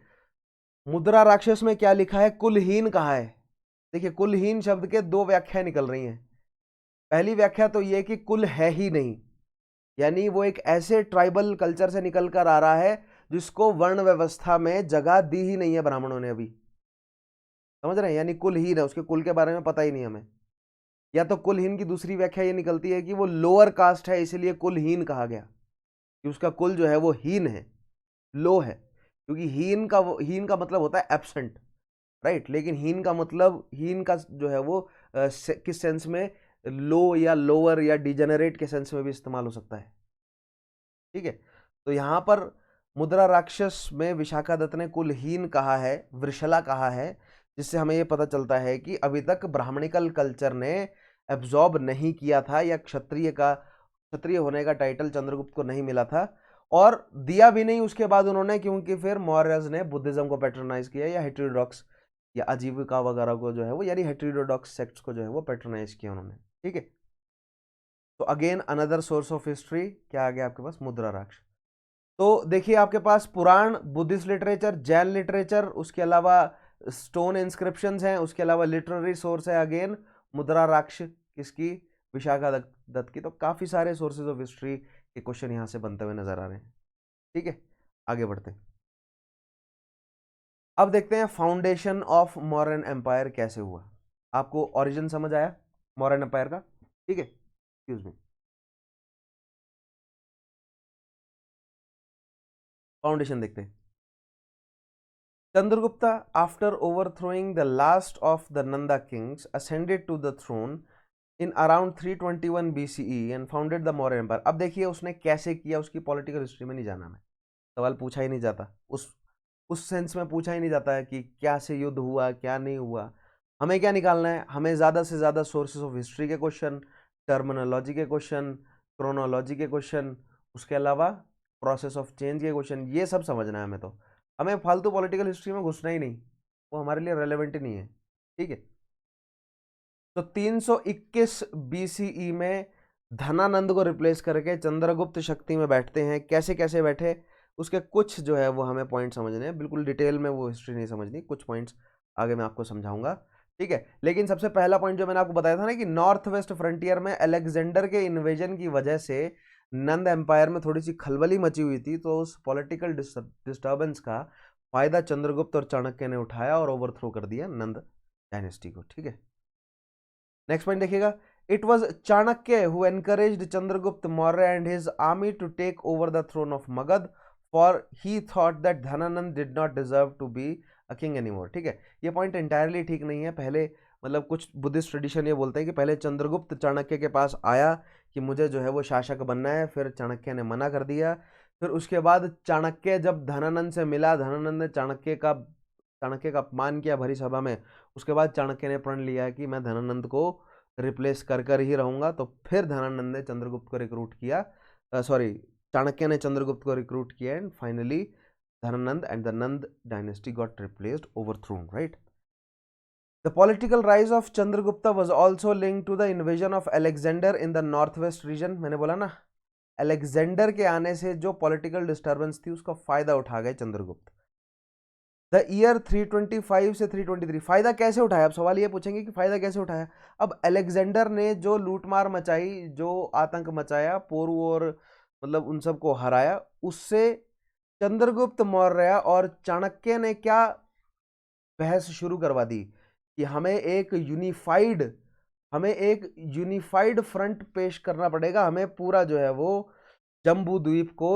मुद्रा राक्षस में क्या लिखा है, कुलहीन कहा है। देखिए, कुलहीन शब्द के दो व्याख्याएं निकल रही हैं। पहली व्याख्या तो यह कि कुल है ही नहीं, यानी वो एक ऐसे ट्राइबल कल्चर से निकल कर आ रहा है जिसको वर्ण व्यवस्था में जगह दी ही नहीं है ब्राह्मणों ने अभी, समझ रहे हैं, यानी कुलहीन है, उसके कुल के बारे में पता ही नहीं हमें। या तो कुलहीन की दूसरी व्याख्या ये निकलती है कि वो लोअर कास्ट है, इसलिए कुलहीन कहा गया, कि उसका कुल जो है वो हीन है, लो है, क्योंकि हीन का मतलब होता है एब्सेंट, राइट। लेकिन हीन का जो है वो किस सेंस में, लो या लोअर या डिजेनरेट के सेंस में भी इस्तेमाल हो सकता है, ठीक है। तो यहां पर मुद्रा राक्षस में विशाखा दत्त ने कुलहीन कहा है, वृषला कहा है, जिससे हमें यह पता चलता है कि अभी तक ब्राह्मणिकल कल्चर ने एब्जॉर्ब नहीं किया था, या क्षत्रिय होने का टाइटल चंद्रगुप्त को नहीं मिला था, और दिया भी नहीं उसके बाद उन्होंने, क्योंकि फिर मौर्यज ने बुद्धिज्म को पैट्रोनाइज किया, या हेटेरोडॉक्स या आजीविका वगैरह को जो है वो, यानी हेटेरोडॉक्स सेक्ट्स को जो है वो पैट्रोनाइज किया उन्होंने, ठीक है। तो again another source of history क्या आ गया आपके पास, मुद्रा राक्ष। तो देखिए, आपके पास पुराण, बुद्धिस्ट लिटरेचर, जैन लिटरेचर, उसके अलावा स्टोन इंस्क्रिप्शंस हैं, उसके अलावा लिटरेरी सोर्स है अगेन मुद्रा राक्ष किसकी, विशाखा दत्त की। तो काफी सारे सोर्सेज ऑफ हिस्ट्री के क्वेश्चन यहां से बनते हुए नजर आ रहे हैं, ठीक है। आगे बढ़ते हैं, अब देखते हैं फाउंडेशन ऑफ मॉडर्न एम्पायर कैसे हुआ। आपको ओरिजिन समझ आया, मौर्यन एम्पायर का, ठीक है, एक्सक्यूज मी। फाउंडेशन देखते हैं। Chandragupta, after overthrowing the last of the Nanda kings, ascended to the throne in around 321 BCE and founded the Maurya Empire। अब देखिए उसने कैसे किया, उसकी पॉलिटिकल हिस्ट्री में नहीं जाना, मैं सवाल पूछा ही नहीं जाता, उस सेंस में पूछा ही नहीं जाता है कि क्या से युद्ध हुआ क्या नहीं हुआ। हमें क्या निकालना है, हमें ज़्यादा से ज़्यादा सोर्सेज ऑफ हिस्ट्री के क्वेश्चन, टर्मिनोलॉजी के क्वेश्चन, क्रोनोलॉजी के क्वेश्चन, उसके अलावा प्रोसेस ऑफ चेंज के क्वेश्चन, ये सब समझना है हमें। तो हमें फालतू पॉलिटिकल हिस्ट्री में घुसना ही नहीं, वो हमारे लिए रेलेवेंट ही नहीं है, ठीक है। तो 321 बीसीई में धनानंद को रिप्लेस करके चंद्रगुप्त शक्ति में बैठते हैं। कैसे कैसे बैठे, उसके कुछ जो है वो हमें पॉइंट समझने हैं, बिल्कुल डिटेल में वो हिस्ट्री नहीं समझनी, कुछ पॉइंट्स आगे मैं आपको समझाऊंगा, ठीक है। लेकिन सबसे पहला पॉइंट जो मैंने आपको बताया था ना कि नॉर्थ वेस्ट फ्रंटियर में अलेक्जेंडर के इन्वेजन की वजह से नंद एम्पायर में थोड़ी सी खलबली मची हुई थी, तो उस पॉलिटिकल डिस्टर्बेंस का फायदा चंद्रगुप्त और चाणक्य ने उठाया और ओवरथ्रो कर दिया नंद डायनेस्टी को, ठीक है। नेक्स्ट पॉइंट देखिएगा, it was Chanakya who encouraged Chandragupta Maurya and his army to take over the throne of Magadha, for he thought that Dhanananda did not deserve to be a king anymore, ठीक है। ये पॉइंट एंटायरली ठीक नहीं है। पहले मतलब कुछ बुद्धिस्ट ट्रेडिशन ये बोलते हैं कि पहले चंद्रगुप्त चाणक्य के पास आया कि मुझे जो है वो शासक बनना है, फिर चाणक्य ने मना कर दिया, फिर उसके बाद चाणक्य जब धनानंद से मिला, धनानंद ने चाणक्य का अपमान किया भरी सभा में, उसके बाद चाणक्य ने प्रण लिया कि मैं धनानंद को रिप्लेस कर कर ही रहूंगा। तो फिर धनानंद ने चंद्रगुप्त को रिक्रूट किया, सॉरी चाणक्य ने चंद्रगुप्त को रिक्रूट किया, and finally Dhanananda and the Nand dynasty got replaced, overthrown, right. The political rise of Chandragupta was also linked to the invasion of Alexander in the northwest region। मैंने बोला ना, अलेक्जेंडर के आने से जो पॉलिटिकल डिस्टर्बेंस थी उसका फायदा उठा गए चंद्रगुप्त। द ईयर 325 से 323, फायदा कैसे उठाया? अब सवाल ये पूछेंगे कि फायदा कैसे उठाया। अब अलेक्जेंडर ने जो लूटमार मचाई, जो आतंक मचाया, पोरू और मतलब उन सबको हराया, उससे चंद्रगुप्त मौर्य और चाणक्य ने क्या बहस शुरू करवा दी कि हमें एक यूनिफाइड फ्रंट पेश करना पड़ेगा, हमें पूरा जो है वो जम्बू द्वीप को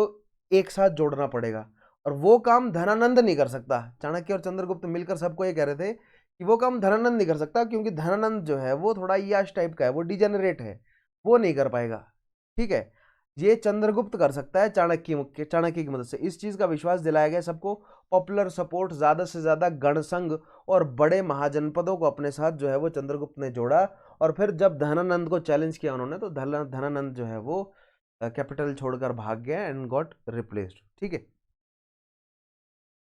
एक साथ जोड़ना पड़ेगा। और वो काम धनानंद नहीं कर सकता। चाणक्य और चंद्रगुप्त मिलकर सबको ये कह रहे थे कि वो काम धनानंद नहीं कर सकता, क्योंकि धनानंद जो है वो थोड़ा याश टाइप का है, वो डिजेनरेट है, वो नहीं कर पाएगा, ठीक है। ये चंद्रगुप्त कर सकता है चाणक्य की मदद से। इस चीज का विश्वास दिलाया गया सबको। पॉपुलर सपोर्ट, ज्यादा से ज्यादा गणसंघ और बड़े महाजनपदों को अपने साथ जो है वो चंद्रगुप्त ने जोड़ा। और फिर जब धनानंद को चैलेंज किया उन्होंने, तो धनानंद जो है वो कैपिटल छोड़कर भाग गया एंड गॉट रिप्लेस्ड, ठीक है।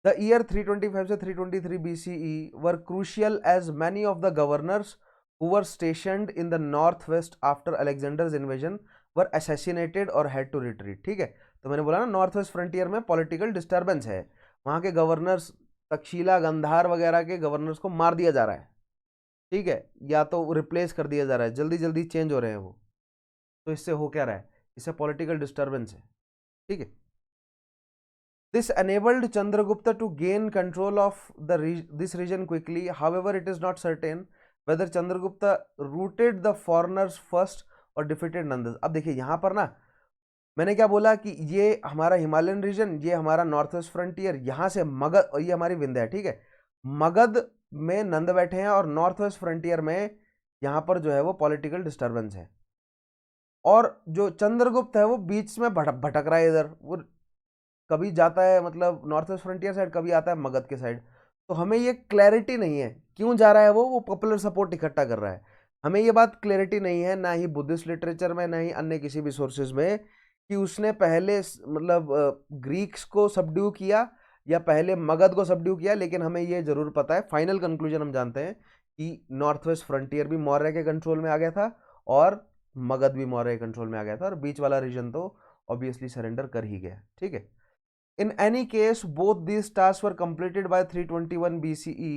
द ईयर 325 से 323 BCE were crucial as many of the governors who were stationed in the northwest after Alexander's invasion were assassinated or had to retreat, ठीक है। तो मैंने बोला ना नॉर्थ वेस्ट फ्रंटियर में पॉलिटिकल डिस्टर्बेंस है, वहां के गवर्नर्स, तक्षशिला, गंधार वगैरह के गवर्नर्स को मार दिया जा रहा है, ठीक है, या तो रिप्लेस कर दिया जा रहा है, जल्दी जल्दी चेंज हो रहे हैं वो। तो इससे हो क्या रहा है, इससे पॉलिटिकल डिस्टर्बेंस है, ठीक है। This enabled Chandragupta to gain control of this region quickly. However, it is not certain whether Chandragupta routed the foreigners first or defeated Nandas। अब देखिए यहाँ पर ना मैंने क्या बोला कि ये हमारा हिमालयन रीजन, ये हमारा नॉर्थ वेस्ट फ्रंटियर, यहाँ से मगध, और ये हमारी विंध्य है, ठीक है। मगध में नंद बैठे हैं और नॉर्थ वेस्ट फ्रंटियर में यहाँ पर जो है वो पॉलिटिकल डिस्टर्बेंस है। और जो चंद्रगुप्त है वो बीच में भटक रहा है, इधर वो कभी जाता है मतलब नॉर्थ वेस्ट फ्रंटियर साइड, कभी आता है मगध के साइड। तो हमें ये क्लैरिटी नहीं है क्यों जा रहा है वो पॉपुलर सपोर्ट इकट्ठा कर रहा है, हमें ये बात क्लैरिटी नहीं है, ना ही बुद्धिस्ट लिटरेचर में, ना ही अन्य किसी भी सोर्सेज में, कि उसने पहले मतलब ग्रीक्स को सबड्यू किया या पहले मगध को सबड्यू किया। लेकिन हमें ये जरूर पता है, फाइनल कंक्लूजन हम जानते हैं कि नॉर्थ वेस्ट फ्रंटियर भी मौर्य के कंट्रोल में आ गया था और मगध भी मौर्य के कंट्रोल में आ गया था, और बीच वाला रीजन तो ऑब्वियसली सरेंडर कर ही गया, ठीक है। In any case, both these tasks were completed by 321 BCE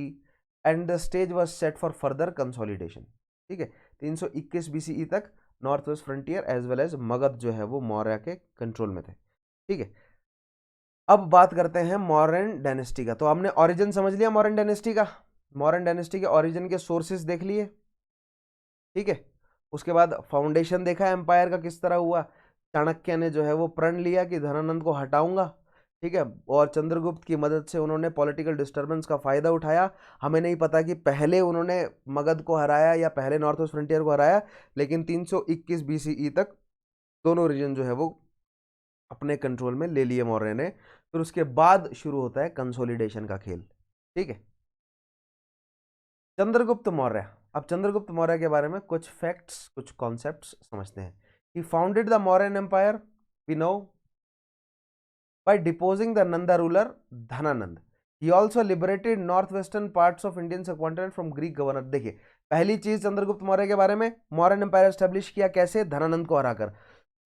and the stage was set for further consolidation, ठीक है। 321 BCE तक north west frontier as well as Magadha जो है वो मौर्य के कंट्रोल में थे, ठीक है। अब बात करते हैं मौर्यन डायनेस्टी का। तो हमने ओरिजिन समझ लिया मौर्यन डायनेस्टी का, मौर्यन डायनेस्टी के ओरिजिन के सोर्सेस देख लिए, ठीक है। उसके बाद फाउंडेशन देखा एम्पायर का किस तरह हुआ, चाणक्य ने जो है वो प्रण लिया कि धनानंद को हटाऊंगा, ठीक है, और चंद्रगुप्त की मदद से उन्होंने पॉलिटिकल डिस्टर्बेंस का फायदा उठाया। हमें नहीं पता कि पहले उन्होंने मगध को हराया या पहले नॉर्थ वेस्ट फ्रंटियर को हराया, लेकिन 321 बीसीई तक दोनों रीजन जो है वो अपने कंट्रोल में ले लिए मौर्य ने। फिर उसके बाद शुरू होता है कंसोलिडेशन का खेल, ठीक है। चंद्रगुप्त मौर्य, अब चंद्रगुप्त मौर्य के बारे में कुछ फैक्ट्स, कुछ कॉन्सेप्ट्स समझते हैं। He founded the Mauryan empire, we know, by deposing the Nanda ruler Dhananand. He also liberated northwestern parts of Indian subcontinent from Greek governor. देखिए, पहली चीज चंद्रगुप्त मौर्य के बारे में, मौर्यन एम्पायर एस्टेब्लिश किया कैसे, धनानंद को हराकर।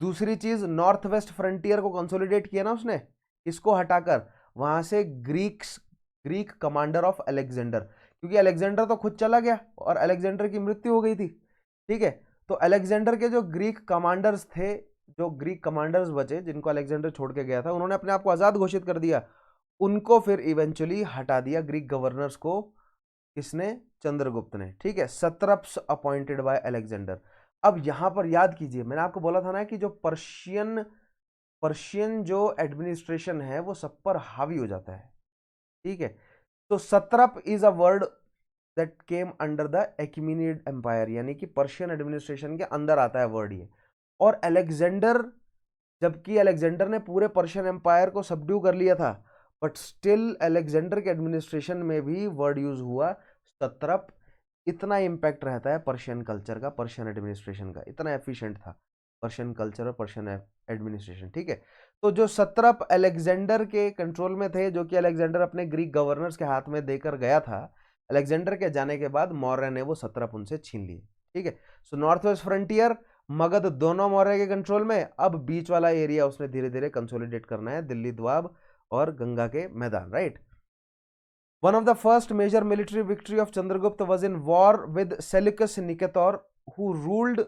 दूसरी चीज, नॉर्थ वेस्ट फ्रंटियर को कंसोलिडेट किया ना उसने, इसको हटाकर वहां से ग्रीक कमांडर ऑफ अलेक्जेंडर, क्योंकि अलेक्जेंडर तो खुद चला गया और अलेक्जेंडर की मृत्यु हो गई थी, ठीक है। तो अलेक्जेंडर के जो ग्रीक कमांडर्स थे, जो ग्रीक कमांडर्स बचे जिनको अलेक्जेंडर छोड़ के गया था, उन्होंने अपने आप को आजाद घोषित कर दिया, उनको फिर इवेंचुअली हटा दिया ग्रीक गवर्नर्स को, किसने, चंद्रगुप्त ने, ठीक है। सत्रप्स अपॉइंटेड बाय अलेक्जेंडर। अब यहां पर याद कीजिए, मैंने आपको बोला था ना कि जो पर्शियन जो एडमिनिस्ट्रेशन है वो सब पर हावी हो जाता है, ठीक है। तो satrap is a word that came under the Achaemenid empire, यानी कि पर्शियन एडमिनिस्ट्रेशन के अंदर आता है वर्ड ये। और अलेक्जेंडर, जबकि अलेक्जेंडर ने पूरे पर्शियन एम्पायर को सबड्यू कर लिया था, बट स्टिल अलेक्जेंडर के एडमिनिस्ट्रेशन में भी वर्ड यूज हुआ सत्रप। इतना इंपैक्ट रहता है पर्शियन कल्चर का, पर्शियन एडमिनिस्ट्रेशन का, इतना एफिशिएंट था पर्शियन कल्चर और पर्शियन एडमिनिस्ट्रेशन, ठीक है। तो जो सत्रप अलेक्जेंडर के कंट्रोल में थे, जो कि अलेक्जेंडर अपने ग्रीक गवर्नर्स के हाथ में देकर गया था, अलेक्जेंडर के जाने के बाद मौर्य ने वो सत्रप उनसे छीन लिए, ठीक है। So north west frontier, Magadh, दोनों मौर्य के कंट्रोल में। अब बीच वाला एरिया उसने धीरे धीरे कंसोलिडेट करना है, दिल्ली द्वाब और गंगा के मैदान, right. One of the first major military victory of Chandragupta was in war with Seleucus Nicator, who ruled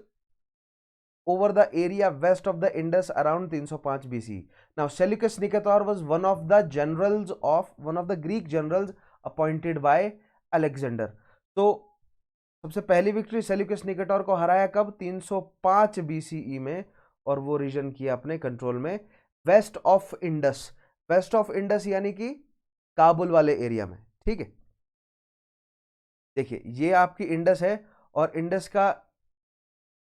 over the area west of the Indus around 305 BC. Now Seleucus Nicator was one of the Greek generals appointed by Alexander. तो सबसे पहली victory Seleucus Nicator को हराया कब, 305 BCE में, और वो reason किया अपने कंट्रोल में, west of Indus. West of Indus यानी कि काबुल वाले एरिया में, ठीक है। देखिए ये आपकी इंडस है, और इंडस का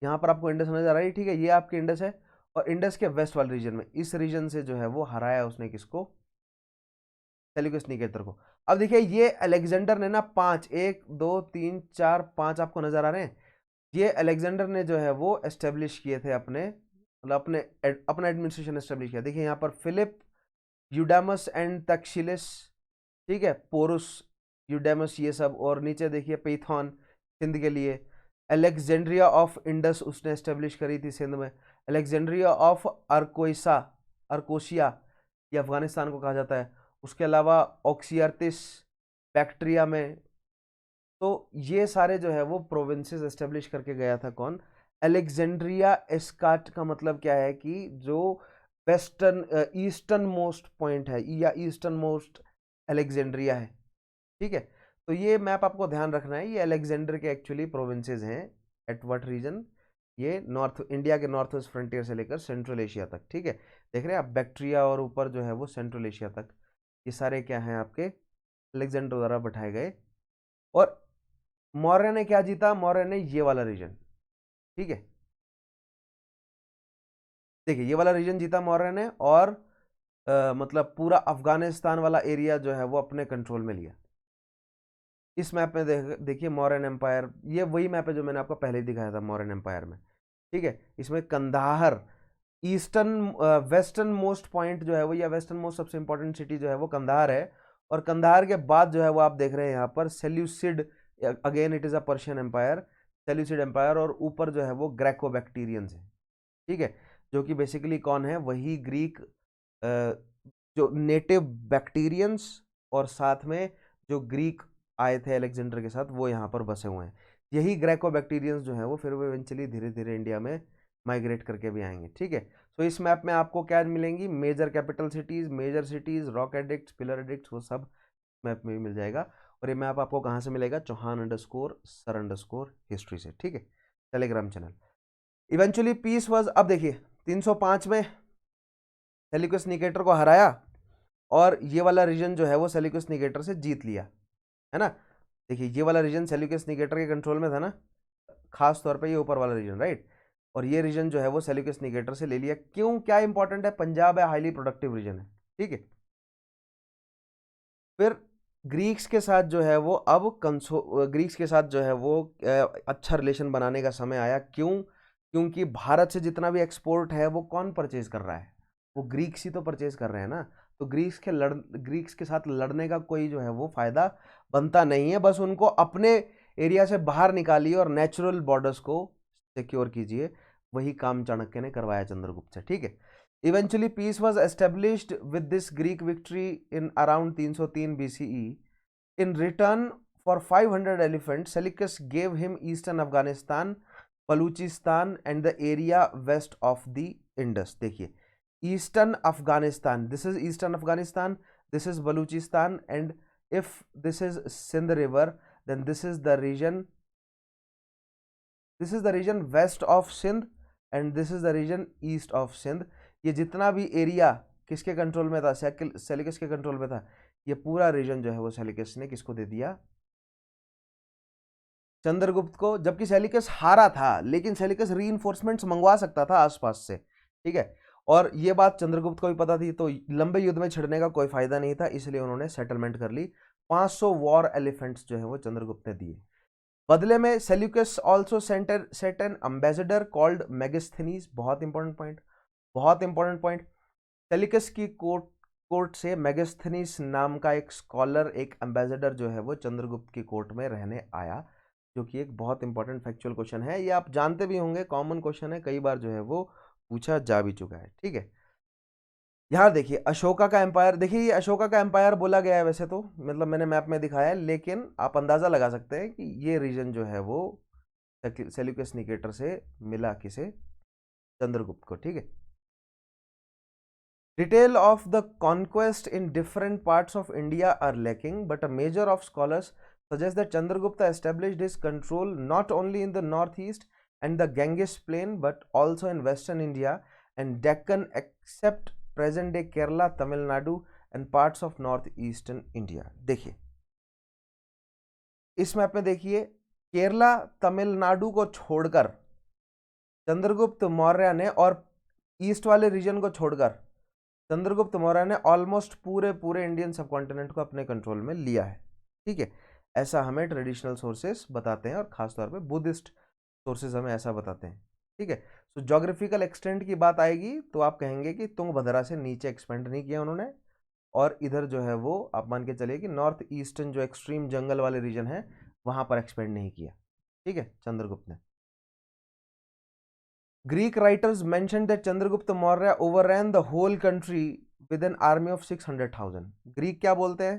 यहां पर आपको इंडस नजर आ रही है, ठीक है, ये आपकी इंडस है, और इंडस के वेस्ट वाले रीजन में, इस रीजन से जो है वो हराया उसने किसको, सेल्यूकस निकेटर को। अब देखिए ये अलेक्जेंडर ने ना 5, 1 2 3 4 5 आपको नजर आ रहे हैं, ये अलेक्जेंडर ने जो है वो एस्टेब्लिश किए थे अपने, मतलब अपना एडमिनिस्ट्रेशन एस्टेब्लिश किया। देखिए यहाँ पर फिलिप, यूडामस एंड तक्षशिलिस, ठीक है, पोरुस, यूडामस, ये सब, और नीचे देखिए पैथॉन सिंध के लिए, अलेक्जेंड्रिया ऑफ इंडस उसने एस्टेब्लिश करी थी सिंध में, अलेक्जेंड्रिया ऑफ अर्कोशिया, ये अफगानिस्तान को कहा जाता है, उसके अलावा ऑक्सियर्टिस बैक्ट्रिया में। तो ये सारे जो है वो प्रोविंसेस एस्टेब्लिश करके गया था कौन, अलेक्जेंड्रिया एस्काट का मतलब क्या है कि जो वेस्टर्न ईस्टर्न मोस्ट पॉइंट है या ईस्टर्न मोस्ट अलेक्जेंड्रिया है, ठीक है। तो ये मैप आपको ध्यान रखना है, ये अलेक्जेंडर के एक्चुअली प्रोविंसेस हैं, एट व्हाट रीजन, ये नॉर्थ इंडिया के नॉर्थ वेस्ट फ्रंटियर से लेकर सेंट्रल एशिया तक, ठीक है। देख रहे हैं आप, बैक्ट्रिया और ऊपर जो है वो सेंट्रल एशिया तक, ये सारे क्या हैं आपके अलेक्जेंडर द्वारा बैठाए गए। और मौर्य ने क्या जीता, मौर्य ने ये वाला रीजन, ठीक है, देखिए ये वाला रीजन जीता मौर्य ने, और मतलब पूरा अफगानिस्तान वाला एरिया जो है वो अपने कंट्रोल में लिया। इस मैप में देखिए मौर्यन एम्पायर, ये वही मैप है जो मैंने आपको पहले ही दिखाया था मौर्यन एम्पायर में, ठीक है। इसमें Kandahar eastern western most point जो है वो, या वेस्टर्न मोस्ट सबसे इंपॉर्टेंट सिटी जो है वो कंधार है, और कंधार के बाद जो है वो आप देख रहे हैं यहाँ पर Seleucid, again it is a Persian empire, Seleucid empire, और ऊपर जो है वो ग्रेको बैक्टीरियंस है, ठीक है, जो कि बेसिकली कौन है, वही ग्रीक जो नेटिव बैक्टीरियंस, और साथ में जो ग्रीक आए थे अलेक्जेंडर के साथ, वो यहाँ पर बसे हुए हैं। यही ग्रेको बैक्टीरियंस जो है वो फिर वो इवेंचुअली धीरे धीरे इंडिया में माइग्रेट करके भी आएंगे, ठीक है। तो इस मैप में आपको क्या मिलेंगी, major capital cities, major cities, rock edicts, pillar edicts, वो सब मैप में भी मिल जाएगा। और ये मैप आपको कहाँ से मिलेगा, चौहान _सर_हिस्ट्री से, ठीक है। Telegram channel. Eventually piece was, अब देखिए 305 में सेल्यूकस निकेटर को हराया और ये वाला रीजन जो है वो सेल्यूकस निकेटर से जीत लिया, है ना। देखिए ये वाला रीजन सेल्यूकस निकेटर के कंट्रोल में था ना, खास तौर पे ये ऊपर वाला रीजन, राइट। और ये रीजन जो है वो सेल्यूकस निकेटर से ले लिया। क्यों, क्या इंपॉर्टेंट है, पंजाब है, हाईली प्रोडक्टिव रीजन है, ठीक है। फिर ग्रीक्स के साथ जो है वो अब ग्रीक्स के साथ जो है वो अच्छा रिलेशन बनाने का समय आया। क्यों, क्योंकि भारत से जितना भी एक्सपोर्ट है वो कौन परचेज कर रहा है, वो ग्रीक्स ही तो परचेज कर रहे हैं ना। तो ग्रीक्स के साथ लड़ने का कोई जो है वो फायदा बनता नहीं है, बस उनको अपने एरिया से बाहर निकालिए और नेचुरल बॉर्डर्स को सिक्योर कीजिए। वही काम चाणक्य ने करवाया चंद्रगुप्त से, ठीक है। Eventually, peace was established with this Greek victory in around 303 BCE. In return for 500 elephants, Seleucus gave him eastern Afghanistan, Baluchistan, and the area west of the Indus. देखिए, eastern Afghanistan, this is eastern Afghanistan, this is Baluchistan, and if this is Sindh River, then this is the region west of Sindh, and this is the region east of Sindh. ये जितना भी area किसके control में था, Seleucus के control में था, ये पूरा रीजन जो है वो सेल्यूकस ने किसको दे दिया, चंद्रगुप्त को। जबकि सेल्यूकस हारा था, लेकिन सेल्यूकस रीइंफोर्समेंट्स मंगवा सकता था आसपास से, ठीक है। और ये बात चंद्रगुप्त को भी पता थी, तो लंबे युद्ध में छिड़ने का कोई फायदा नहीं था, इसलिए उन्होंने सेटलमेंट कर ली। 500 वॉर एलिफेंट्स जो है वो चंद्रगुप्त ने दिए। बदले में Seleucus also set N ambassador called Megasthenes, बहुत इंपॉर्टेंट पॉइंट, बहुत इंपॉर्टेंट पॉइंट। सेल्यूकस की कोर्ट से मेगास्थनीस नाम का एक स्कॉलर, एक एम्बेसडर जो है वो चंद्रगुप्त की कोर्ट में रहने आया, जो कि एक बहुत इंपॉर्टेंट फैक्चुअल क्वेश्चन है। ये आप जानते भी होंगे, कॉमन क्वेश्चन है, कई बार जो है वो पूछा जा भी चुका है, ठीक है। यहाँ देखिए अशोका का एम्पायर, देखिए ये अशोका का एम्पायर बोला गया है, वैसे तो मतलब मैंने मैप में दिखाया है, लेकिन आप अंदाजा लगा सकते हैं कि ये रीजन जो है वो सेल्यूकस निकेटर से मिला किसे, चंद्रगुप्त को, ठीक है। Detail of the conquest in different parts of India are lacking, but a major of scholars suggest that Chandragupta established his control not only in the northeast and the Ganges plain, but also in western India and Deccan, except present-day Kerala, Tamil Nadu and parts of northeastern India. देखिए इस map में देखिए, केरला तमिलनाडु को छोड़कर चंद्रगुप्त मौर्य ने, और east वाले reason को छोड़कर चंद्रगुप्त मौर्य ने ऑलमोस्ट पूरे इंडियन सबकॉन्टिनेंट को अपने कंट्रोल में लिया है, ठीक है। ऐसा हमें ट्रेडिशनल सोर्सेस बताते हैं, और खासतौर पे बुद्धिस्ट सोर्सेस हमें ऐसा बताते हैं, ठीक है। तो ज्योग्राफिकल एक्सटेंट की बात आएगी तो आप कहेंगे कि तुंगभद्रा से नीचे एक्सपेंड नहीं किया उन्होंने, और इधर जो है वो आप मान के चलिए कि नॉर्थ ईस्टर्न जो एक्सट्रीम जंगल वाले रीजन है वहां पर एक्सपेंड नहीं किया, ठीक है, चंद्रगुप्त ने। Greek writers mentioned that Chandragupta Maurya overran the whole country with an army of 600,000. Greek क्या बोलते हैं,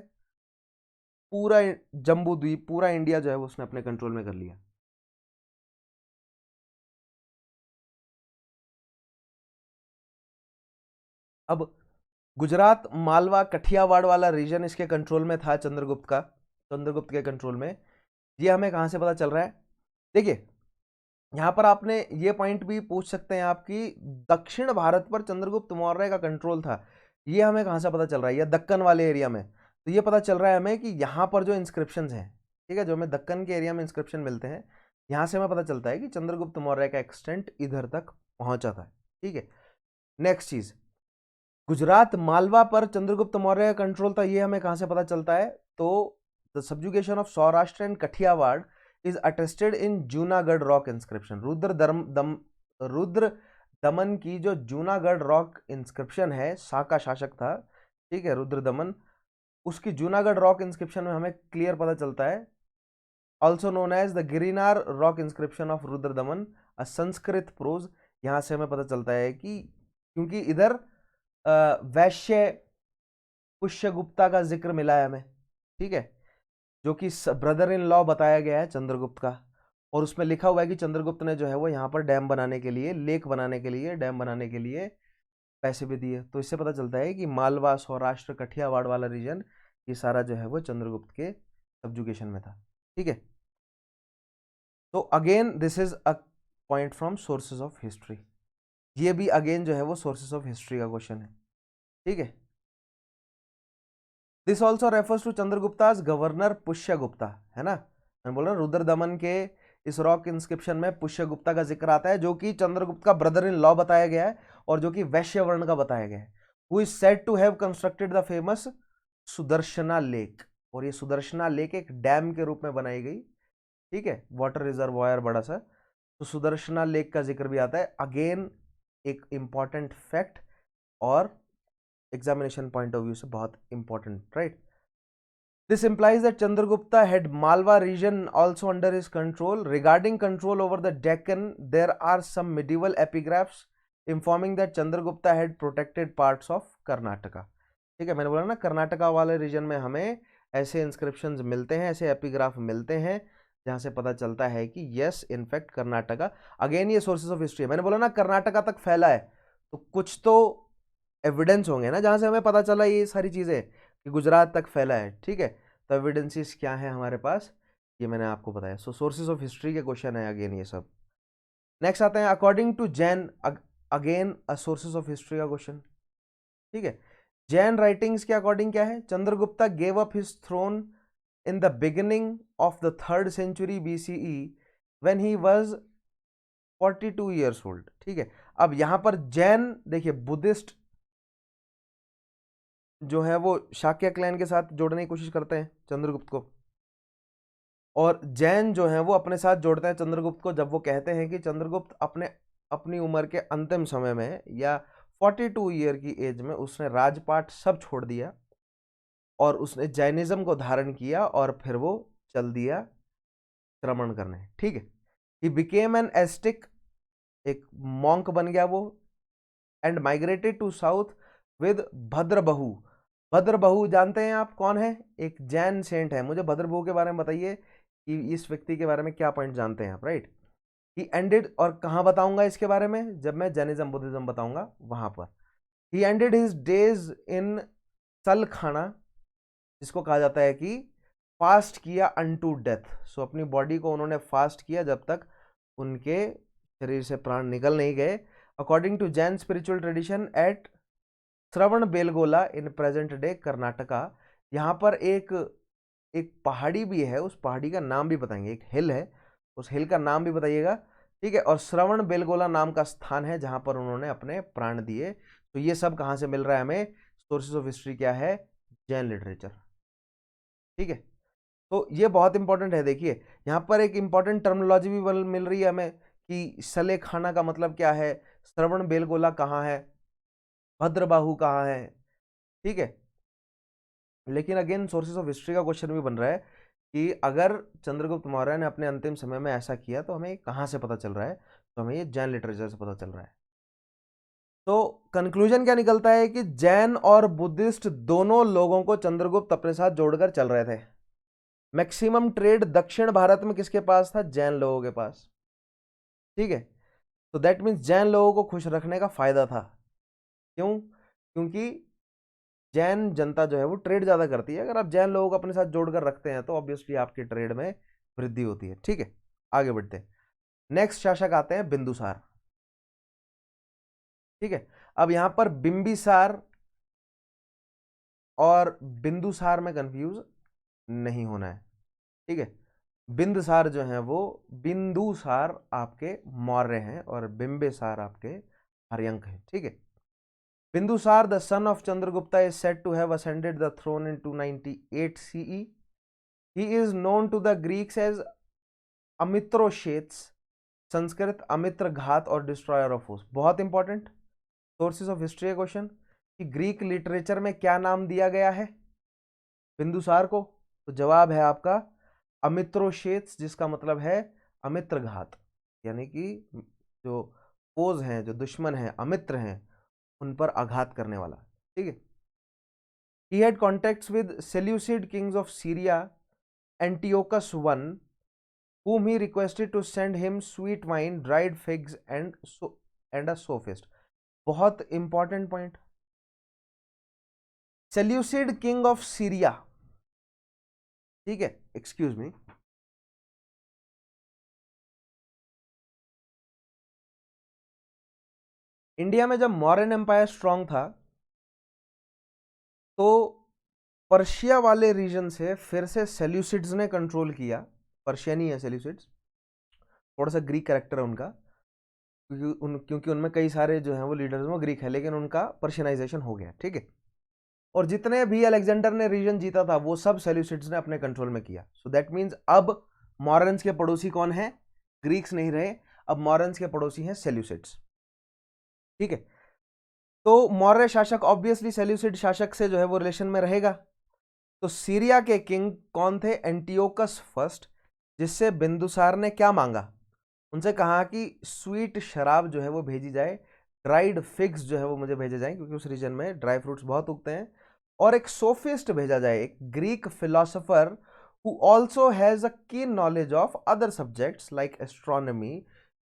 पूरा जम्बू द्वीप, पूरा इंडिया जो है वो उसने अपने कंट्रोल में कर लिया। अब गुजरात, मालवा, कठियावाड़ वाला रीजन इसके कंट्रोल में था, चंद्रगुप्त के कंट्रोल में। ये हमें कहां से पता चल रहा है, देखिए यहां पर आपने ये पॉइंट भी पूछ सकते हैं आपकी, दक्षिण भारत पर चंद्रगुप्त मौर्य का कंट्रोल था, ये हमें कहां से पता चल रहा है, या दक्कन वाले एरिया में। तो ये पता चल रहा है हमें कि यहाँ पर जो इंस्क्रिप्शन हैं, ठीक है, जो हमें दक्कन के एरिया में इंस्क्रिप्शन मिलते हैं, यहाँ से हमें पता चलता है कि चंद्रगुप्त मौर्य का एक्सटेंट इधर तक पहुंचा था, ठीक है। नेक्स्ट चीज, गुजरात मालवा पर चंद्रगुप्त मौर्य का कंट्रोल था, ये हमें कहां से पता चलता है, तो the subjugation of Saurashtra and Kathiawar is attested in Junagadh rock inscription. Rudra दमन की जो जूनागढ़ रॉक इंस्क्रिप्शन है, साका शासक था, ठीक है, रुद्र दमन, उसकी जूनागढ़ रॉक इंस्क्रिप्शन में हमें क्लियर पता चलता है, also known as the Girnar rock inscription of Rudra Daman, a Sanskrit pros. यहां से हमें पता चलता है कि क्योंकि इधर वैश्य पुष्यगुप्ता का जिक्र मिला है हमें, ठीक है, जो कि ब्रदर इन लॉ बताया गया है चंद्रगुप्त का, और उसमें लिखा हुआ है कि चंद्रगुप्त ने जो है वो यहाँ पर डैम बनाने के लिए, लेक बनाने के लिए, डैम बनाने के लिए पैसे भी दिए। तो इससे पता चलता है कि मालवा, सौराष्ट्र, कठियावाड़ वाला रीजन, ये सारा जो है वो चंद्रगुप्त के सब्जुगेशन में था, ठीक है। तो again this is a point from sources of history. ये भी अगेन जो है वो सोर्सेज ऑफ हिस्ट्री का क्वेश्चन है, ठीक है। This also refers to Chandragupta's governor Pushyagupta, है ना, मैं बोल रहा हूँ रुद्रदमन के इस रॉक इंस्क्रिप्शन में पुष्यगुप्ता का जिक्र आता है, जो कि चंद्रगुप्त का ब्रदर इन लॉ बताया गया है और जो कि वैश्य वर्ण का बताया गया है। Who is said to have constructed the famous Sudarshana lake, और ये सुदर्शना लेक एक डैम के रूप में बनाई गई, ठीक है, वाटर रिजर्वायर बड़ा सा, तो सुदर्शना लेक का जिक्र भी आता है। अगेन एक इंपॉर्टेंट फैक्ट और एग्जामिनेशन पॉइंट ऑफ व्यू से बहुत important, right. This implies that Chandragupta had Malwa region also under his control. Regarding control over the Deccan, there are some medieval epigraphs informing that Chandragupta had protected parts of Karnataka. ठीक है, मैंने बोला ना कर्नाटका वाले reason में हमें ऐसे inscriptions मिलते हैं, ऐसे एपिग्राफ मिलते हैं जहां से पता चलता है कि यस इनफैक्ट कर्नाटका, अगेन ये सोर्सेज ऑफ हिस्ट्री है, मैंने बोला ना कर्नाटका तक फैला है, तो कुछ तो एविडेंस होंगे ना जहां से हमें पता चला ये सारी चीजें कि गुजरात तक फैला है, ठीक है। तो एविडेंसेस क्या है हमारे पास, ये मैंने आपको बताया। सो सोर्सेज ऑफ हिस्ट्री के क्वेश्चन है अगेन ये सब। नेक्स्ट आते हैं according to Jain, again a sources of history का क्वेश्चन, ठीक है। जैन राइटिंग्स के अकॉर्डिंग क्या है, Chandragupta gave up his throne in the beginning of the 3rd century BCE when he was 42 years old, ठीक है। अब यहां पर जैन देखिए बुद्धिस्ट जो है वो शाक्य क्लैन के साथ जोड़ने की कोशिश करते हैं चंद्रगुप्त को, और जैन जो है वो अपने साथ जोड़ते हैं चंद्रगुप्त को जब वो कहते हैं कि चंद्रगुप्त अपनी उम्र के अंतिम समय में या 42 ईयर की एज में उसने राजपाट सब छोड़ दिया और उसने जैनिज्म को धारण किया और फिर वो चल दिया श्रमण करने, ठीक है। ही बिकेम एन एस्टिक, एक मॉन्क बन गया वो, and migrated to south with Bhadrabahu. Bhadrabahu जानते हैं आप कौन है, एक जैन सेंट है। मुझे भद्रबहु के बारे में बताइए कि इस व्यक्ति के बारे में क्या पॉइंट जानते हैं आप, राइट। ही एंडेड, और कहाँ बताऊंगा इसके बारे में, जब मैं जैनिज्म बुद्धिज्म बताऊंगा वहां पर। ही एंडेड हिज डेज इन सलखाना, जिसको कहा जाता है कि फास्ट किया अनटू डेथ। सो अपनी बॉडी को उन्होंने फास्ट किया जब तक उनके शरीर से प्राण निकल नहीं गए। According to Jain spiritual tradition at Shravana Belagola in present day Karnataka, यहाँ पर एक पहाड़ी भी है, उस पहाड़ी का नाम भी बताएंगे, एक हिल है, उस हिल का नाम भी बताइएगा, ठीक है। और श्रवण बेलगोला नाम का स्थान है जहां पर उन्होंने अपने प्राण दिए। तो ये सब कहां से मिल रहा है हमें, सोर्सेज ऑफ हिस्ट्री क्या है, जैन लिटरेचर, ठीक है। तो ये बहुत इंपॉर्टेंट है। देखिए यहाँ पर एक इंपॉर्टेंट टर्मिनोलॉजी भी मिल रही है हमें कि सले खाना का मतलब क्या है, श्रवण बेलगोला कहाँ है, भद्रबाहु कहाँ है, ठीक है। लेकिन अगेन सोर्सेज ऑफ हिस्ट्री का क्वेश्चन भी बन रहा है कि अगर चंद्रगुप्त मौर्य ने अपने अंतिम समय में ऐसा किया तो हमें कहाँ से पता चल रहा है, तो हमें ये जैन लिटरेचर से पता चल रहा है। तो कंक्लूजन क्या निकलता है कि जैन और बुद्धिस्ट दोनों लोगों को चंद्रगुप्त अपने साथ जोड़कर चल रहे थे। मैक्सिमम ट्रेड दक्षिण भारत में किसके पास था, जैन लोगों के पास, ठीक है। तो दैट मीन्स जैन लोगों को खुश रखने का फायदा था। क्यों, क्योंकि जैन जनता जो है वो ट्रेड ज्यादा करती है। अगर आप जैन लोगों को अपने साथ जोड़कर रखते हैं तो ऑब्वियसली आपकी ट्रेड में वृद्धि होती है, ठीक है। आगे बढ़ते हैं, नेक्स्ट शासक आते हैं बिंदुसार, ठीक है। अब यहां पर बिंबिसार और बिंदुसार में कंफ्यूज नहीं होना है, ठीक है। बिंदुसार जो है वो, बिंदुसार आपके मौर्य हैं और बिंबिसार आपके हर्यंक हैं, ठीक है। Bindusar, the son of Chandragupta, is said to have ascended the throne in 298 CE. He is known to the Greeks as Amitroshets, Sanskrit अमित्र घात और डिस्ट्रॉयर ऑफ होस्ट। बहुत इंपॉर्टेंट सोर्सेज ऑफ हिस्ट्री का क्वेश्चन कि ग्रीक लिटरेचर में क्या नाम दिया गया है बिंदुसार को, तो जवाब है आपका अमित्रोशेत्स, जिसका मतलब है अमित्र घात, यानी कि जो फोज हैं, जो दुश्मन हैं, अमित्र हैं, उन पर आघात करने वाला, ठीक है। He had contacts with Seleucid kings of Syria, Antiochus I, whom he requested to send him sweet wine, dried figs and a sophist. बहुत important point, Seleucid king of Syria, ठीक है, एक्सक्यूज मी, इंडिया में जब Mauryan empire strong था तो Persia वाले reason से फिर से सेल्यूसिड्स ने कंट्रोल किया। पर्शियन ही है सेल्यूसिड्स, थोड़ा सा ग्रीक कैरेक्टर है उनका, क्योंकि उनमें कई सारे जो हैं वो लीडर्स वो ग्रीक है, लेकिन उनका पर्शियनाइजेशन हो गया, ठीक है। और जितने भी अलेक्जेंडर ने रीजन जीता था वो सब सेल्यूसिड्स ने अपने कंट्रोल में किया। सो दैट मीन्स अब मॉरन्स के पड़ोसी कौन है? ग्रीक्स नहीं रहे, अब मॉरन्स के पड़ोसी हैं सेल्यूसिड्स, ठीक है। तो मौर्य शासक ऑब्वियसली सेल्यूसिड शासक से जो है वो रिलेशन में रहेगा। तो सीरिया के किंग कौन थे? एंटियोकस फर्स्ट, जिससे बिंदुसार ने क्या मांगा? उनसे कहा कि स्वीट शराब जो है वो भेजी जाए, ड्राइड फिग्स जो है वो मुझे भेजे जाए, क्योंकि उस रीजन में ड्राई फ्रूट्स बहुत उगते हैं, और एक सोफिस्ट भेजा जाए, एक Greek philosopher who also has a keen knowledge of other subjects like astronomy,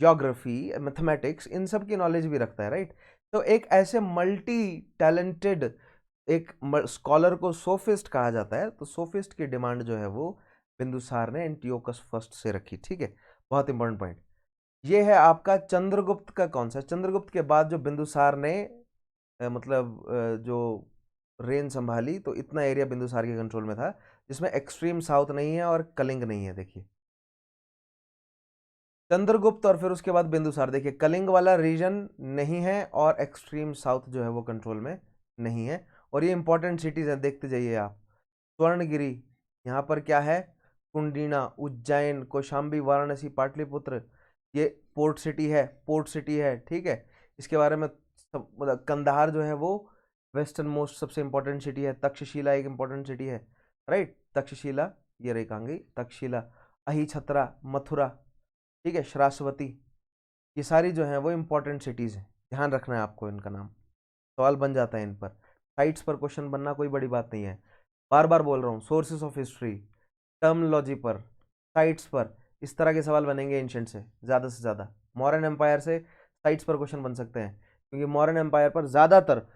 geography, mathematics, इन सब की नॉलेज भी रखता है, राइट। तो एक ऐसे मल्टी टैलेंटेड एक स्कॉलर को सोफिस्ट कहा जाता है। तो सोफिस्ट की डिमांड जो है वो बिंदुसार ने एंटियोकस फर्स्ट से रखी, ठीक है। बहुत इंपॉर्टेंट पॉइंट ये है आपका। चंद्रगुप्त का कौन सा? चंद्रगुप्त के बाद जो बिंदुसार ने जो रेन संभाली, तो इतना एरिया बिंदुसार के कंट्रोल में था, जिसमें एक्सट्रीम साउथ नहीं है और कलिंग नहीं है। देखिए चंद्रगुप्त और फिर उसके बाद बिंदुसार, देखिए कलिंग वाला रीजन नहीं है और एक्सट्रीम साउथ जो है वो कंट्रोल में नहीं है। और ये इंपॉर्टेंट सिटीज है, देखते जाइए आप। स्वर्णगिरी, यहाँ पर क्या है? कुंडीना, उज्जैन, कौशाम्बी, वाराणसी, पाटलिपुत्र, ये पोर्ट सिटी है, पोर्ट सिटी है, ठीक है। इसके बारे में मतलब कंधार जो है वो वेस्टर्न मोस्ट सबसे इंपॉर्टेंट सिटी है। तक्षशिला एक इंपॉर्टेंट सिटी है, राइट। तक्षशिला ये रही, कहाँ गई? तक्षशिला। अहिछत्रा, मथुरा, ठीक है, श्रावस्ती, ये सारी जो है वो इंपॉर्टेंट सिटीज़ हैं, ध्यान रखना है आपको इनका नाम, सवाल बन जाता है इन पर। साइट्स पर क्वेश्चन बनना कोई बड़ी बात नहीं है, बार बार बोल रहा हूँ। सोर्सेस ऑफ हिस्ट्री, टर्मिनोलॉजी पर, साइट्स पर इस तरह के सवाल बनेंगे एंशंट से ज़्यादा। मॉडर्न एम्पायर से साइट्स पर क्वेश्चन बन सकते हैं, क्योंकि मॉडर्न एम्पायर पर ज़्यादातर,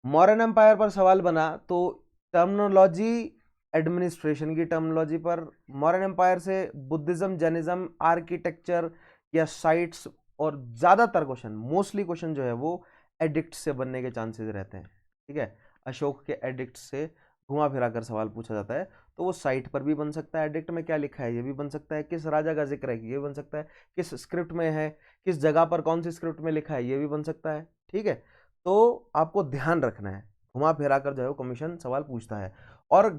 मॉडर्न एम्पायर पर सवाल बना तो टर्मिनोलॉजी, एडमिनिस्ट्रेशन की टर्मिनोलॉजी पर। मॉडर्न एम्पायर से बुद्धिज्म, जैनिज्म, आर्किटेक्चर या साइट्स, और ज़्यादातर क्वेश्चन, मोस्टली क्वेश्चन जो है वो एडिक्ट से बनने के चांसेस रहते हैं, ठीक है। अशोक के एडिक्ट से घुमा फिरा कर सवाल पूछा जाता है, तो वो साइट पर भी बन सकता है, एडिक्ट में क्या लिखा है ये भी बन सकता है, किस राजा का जिक्र है ये भी बन सकता है, किस स्क्रिप्ट में है, किस जगह पर कौन सी स्क्रिप्ट में लिखा है ये भी बन सकता है, ठीक है। तो आपको ध्यान रखना है, घुमा फिरा कर जो है वो कमीशन सवाल पूछता है, और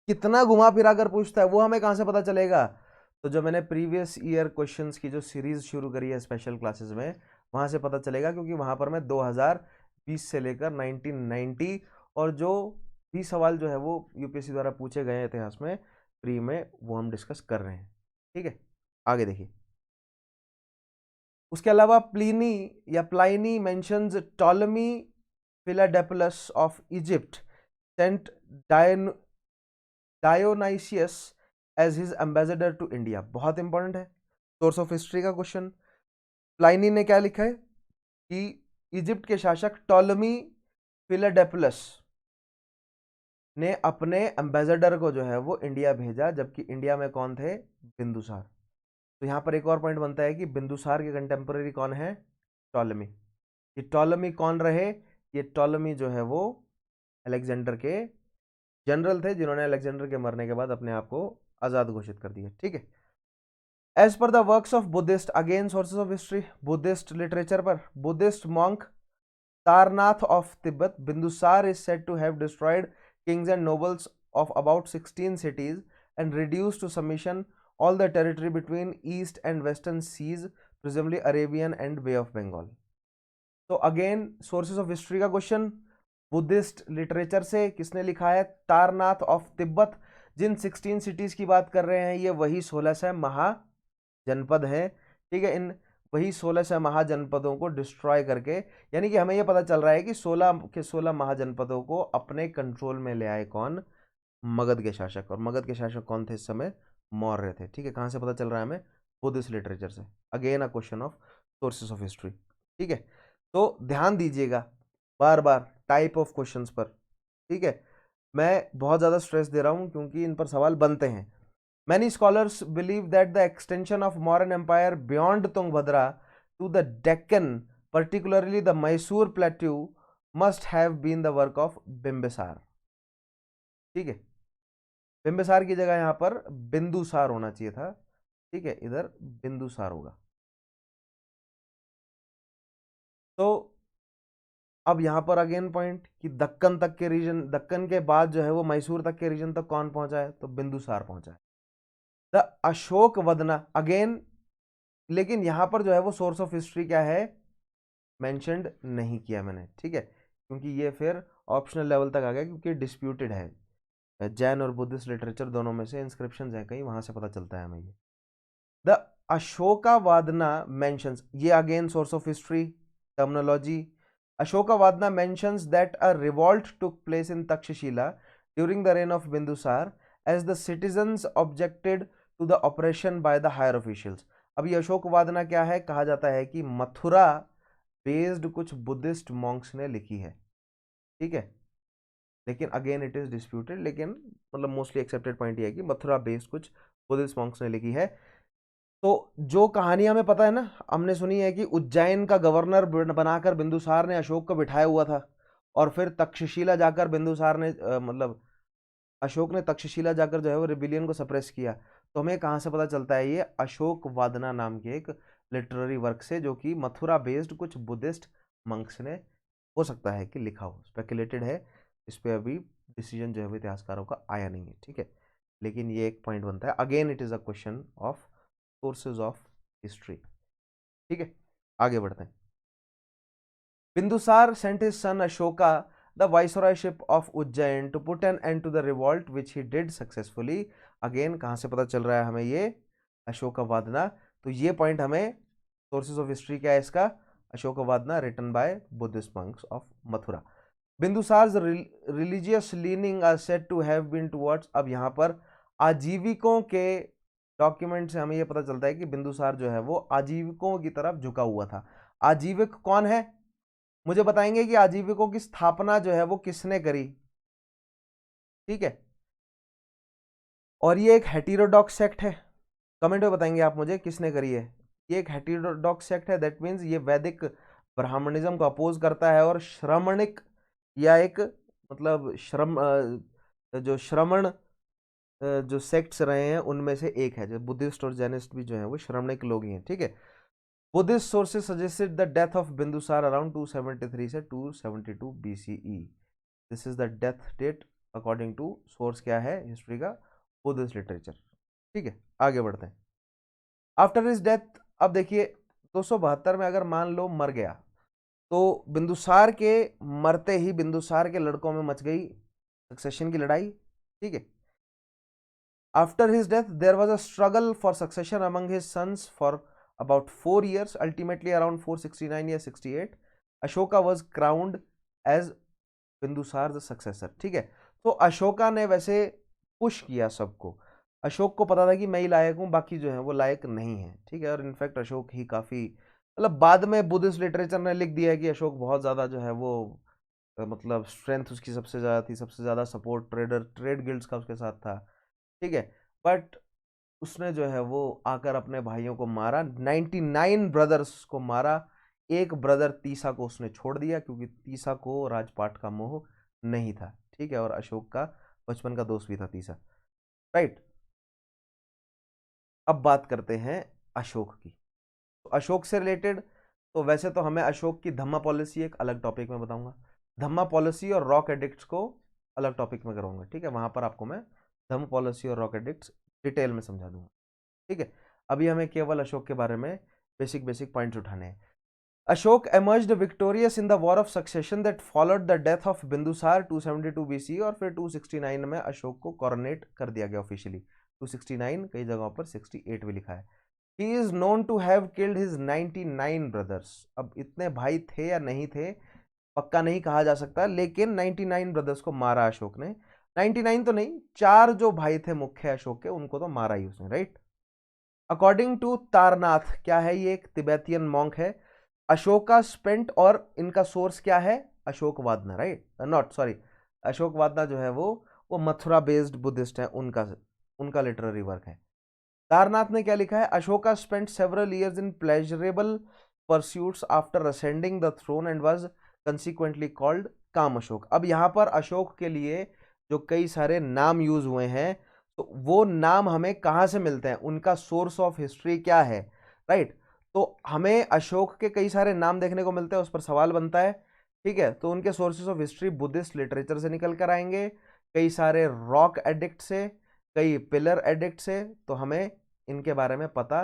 कितना घुमा फिरा कर पूछता है वो हमें कहाँ से पता चलेगा? तो जो मैंने प्रीवियस ईयर क्वेश्चंस की जो सीरीज शुरू करी है स्पेशल क्लासेस में, वहाँ से पता चलेगा, क्योंकि वहाँ पर मैं 2020 से लेकर 1990 और जो भी सवाल जो है वो यूपीएससी द्वारा पूछे गए इतिहास में प्री में, वो हम डिस्कस कर रहे हैं, ठीक है। आगे देखिए, उसके अलावा प्लीनी या Pliny mentions Ptolemy Philadelphus of Egypt sent Dionysius as his ambassador to India. बहुत इंपॉर्टेंट है, सोर्स ऑफ हिस्ट्री का क्वेश्चन। प्लाइनी ने क्या लिखा है कि इजिप्ट के शासक टॉलमी फिलाडेलफस ने अपने एम्बेसडर को जो है वो इंडिया भेजा, जबकि इंडिया में कौन थे? बिंदुसार। तो यहाँ पर एक और पॉइंट बनता है कि बिंदुसार के कंटेम्पररी कौन है? टॉलमी। ये टॉलमी कौन रहे? ये टॉलमी जो है वो अलेक्जेंडर के जनरल थे, जिन्होंने अलेक्जेंडर के मरने के बाद अपने आप को आजाद घोषित कर दिया, ठीक है। एज पर the works of Buddhist, again sources of history, Buddhist literature पर, Buddhist monk Taranath of Tibet, Bindusara is said to have destroyed kings and nobles of about 16 cities and reduced to submission all the territory between east and western seas, presumably Arabian and Bay of Bengal. तो again sources of history का question, Buddhist literature से किसने लिखा है? Taranath of Tibet. जिन 16 cities की बात कर रहे हैं ये वही 16 महाजनपद हैं, ठीक है। इन वही 16 महाजनपदों को डिस्ट्रॉय करके, यानी कि हमें ये पता चल रहा है कि 16 के 16 महाजनपदों को अपने कंट्रोल में ले आए कौन? मगध के शासक। और मगध के शासक कौन थे इस समय? मौर्य थे, ठीक है। कहाँ से पता चल रहा है हमें? बुद्धिस्ट लिटरेचर से। Again a question of sources of history, ठीक है। तो ध्यान दीजिएगा बार बार टाइप ऑफ क्वेश्चंस पर, ठीक है। मैं बहुत ज़्यादा स्ट्रेस दे रहा हूँ क्योंकि इन पर सवाल बनते हैं। Many scholars believe that the extension of modern empire beyond Tungabhadra to the Deccan particularly the Mysore plateau must have been the work of Bimbisara. ठीक है, बिंबिसार की जगह यहां पर बिंदुसार होना चाहिए था। ठीक है, इधर बिंदुसार होगा। तो अब यहां पर अगेन पॉइंट कि दक्कन तक के रीजन, दक्कन के बाद जो है वो मैसूर तक के रीजन तक कौन पहुंचा है, तो बिंदुसार पहुंचा है। द अशोक वदना अगेन, लेकिन यहां पर जो है वो सोर्स ऑफ हिस्ट्री क्या है, मेंशन्ड नहीं किया मैंने। ठीक है, क्योंकि ये फिर ऑप्शनल लेवल तक आ गया, क्योंकि डिस्प्यूटेड है। जैन और बुद्धिस्ट लिटरेचर दोनों में से इंस्क्रिप्शंस हैं कहीं, वहां से पता चलता है हमें ये। द अशोकावादना मेंशंस, ये again source of history terminology. Ashokawadna mentions that a revolt took place in Takshashila during the reign of Bindusar as the citizens objected to the oppression by the higher officials। अब ये अशोकवादना क्या है, कहा जाता है कि Mathura based कुछ Buddhist Monks ने लिखी है। ठीक है, लेकिन अगेन इट इज डिस्प्यूटेड, लेकिन मतलब मोस्टली एक्सेप्टेड पॉइंट ये है कि मथुरा बेस्ड कुछ बुद्धिस्ट मॉन्क्स ने लिखी है। तो जो कहानी हमें पता है ना, हमने सुनी है कि उज्जैन का गवर्नर बनाकर बिंदुसार ने अशोक को बिठाया हुआ था, और फिर तक्षशिला जाकर बिंदुसार ने मतलब अशोक ने तक्षशिला जाकर जो है वो रिबिलियन को सप्रेस किया। तो हमें कहाँ से पता चलता है, ये अशोक वादना नाम के एक लिटरेरी वर्क से, जो कि मथुरा बेस्ड कुछ बुद्धिस्ट मंक्स ने हो सकता है कि लिखा हो। स्पेकुलेटेड है, इस पर अभी डिसीजन जो है वो इतिहासकारों का आया नहीं है। ठीक है, लेकिन ये एक पॉइंट बनता है। Again it is a question of sources of history. ठीक है, आगे बढ़ते हैं। Bindusara sent his son Ashoka the viceroyship of Ujjain to put an end to the revolt which he did successfully. अगेन कहां से पता चल रहा है हमें ये, अशोकवादना। तो ये पॉइंट हमें सोर्सेज ऑफ हिस्ट्री क्या है इसका, Ashokavadana written by Buddhist monks of Mathura. Bindusara's religious leaning are said to have been towards, अब यहां पर आजीविकों के डॉक्यूमेंट से हमें यह पता चलता है कि बिंदुसार जो है वो आजीविकों की तरफ झुका हुआ था। आजीविक कौन है, मुझे बताएंगे कि आजीविकों की स्थापना जो है वो किसने करी। ठीक है, और ये एक हेटेरोडॉक्स सेक्ट है, कमेंट में बताएंगे आप मुझे किसने करी है। ये एक हेटेरोडॉक्स सेक्ट है, दैट मीन्स ये वैदिक ब्राह्मणिज्म को अपोज करता है, और श्रमणिक या एक मतलब जो श्रमण जो सेक्ट्स रहे हैं उनमें से एक है। जो बुद्धिस्ट और जैनिस्ट भी जो है वो श्रमणिक लोग ही हैं। ठीक है, Buddhist sources suggested the death of Bindusara around 273 से 272 BCE। This is the death date according to source क्या है हिस्ट्री का, बुद्धिस्ट लिटरेचर। ठीक है, आगे बढ़ते हैं। आफ्टर हिज डेथ, अब देखिए 272 में अगर मान लो मर गया, तो बिंदुसार के मरते ही बिंदुसार के लड़कों में मच गई सक्सेशन की लड़ाई। ठीक है, after his death there was a struggle for succession among his sons for about 4 years. Ultimately around 469 या 68 Ashoka was crowned as Bindusara the successor. ठीक है, तो अशोका ने वैसे पुश किया सबको, अशोक को पता था कि मैं ही लायक हूं, बाकी जो है वो लायक नहीं है। ठीक है, और इनफैक्ट अशोक ही काफी मतलब बाद में बुद्धिस्ट लिटरेचर ने लिख दिया है कि अशोक बहुत ज्यादा जो है वो मतलब स्ट्रेंथ उसकी सबसे ज्यादा थी, सबसे ज्यादा सपोर्ट ट्रेड गिल्ड्स का उसके साथ था। ठीक है, बट उसने जो है वो आकर अपने भाइयों को मारा, 99 ब्रदर्स को मारा। एक ब्रदर तीसा को उसने छोड़ दिया, क्योंकि तीसा को राजपाट का मोह नहीं था। ठीक है, और अशोक का बचपन का दोस्त भी था तीसा। राइट, अब बात करते हैं अशोक की। तो अशोक से रिलेटेड तो वैसे तो हमें अशोक की धम्मा पॉलिसी एक अलग टॉपिक में बताऊंगा, धम्मा पॉलिसी और रॉक एडिक्ट्स को अलग टॉपिक में करूंगा। ठीक है, वहां पर आपको मैं धम्म पॉलिसी और रॉक एडिक्ट्स डिटेल में समझा दूंगा। ठीक है, अभी हमें केवल अशोक के बारे में बेसिक पॉइंट्स उठाने हैं। Ashok emerged victorious in the war of succession that followed the death of Bindusara 272 BC, और फिर 269 में अशोक को कॉरोनेट कर दिया गया ऑफिशियली। 269 कई जगहों पर 68 भी लिखा है। He is known to have killed his 99 brothers। अब इतने भाई थे या नहीं थे पक्का नहीं कहा जा सकता, लेकिन 99 ब्रदर्स को मारा अशोक ने। 99 तो नहीं, 4 जो भाई थे मुख्य अशोक के उनको तो मारा ही उसने। राइट, अकॉर्डिंग टू तारनाथ, क्या है ये, एक तिब्बतियन मॉन्क है। अशोका स्पेंट, और इनका सोर्स क्या है, अशोकवादना। राइट, नॉट सॉरी, अशोकवादना जो है वो मथुरा बेस्ड बुद्धिस्ट है, उनका लिटरेरी वर्क है। तारनाथ ने क्या लिखा है, Ashoka spent several years in pleasurable pursuits after ascending the throne and was consequently called काम अशोक। अब यहाँ पर अशोक के लिए जो कई सारे नाम यूज हुए हैं, तो वो नाम हमें कहाँ से मिलते हैं, उनका सोर्स ऑफ हिस्ट्री क्या है, राइट। तो हमें अशोक के कई सारे नाम देखने को मिलते हैं, उस पर सवाल बनता है, ठीक है। तो उनके sources of history Buddhist literature से निकल कर आएंगे, कई सारे रॉक एडिक्ट से, कई पिलर एडिक्ट से। तो हमें इनके बारे में पता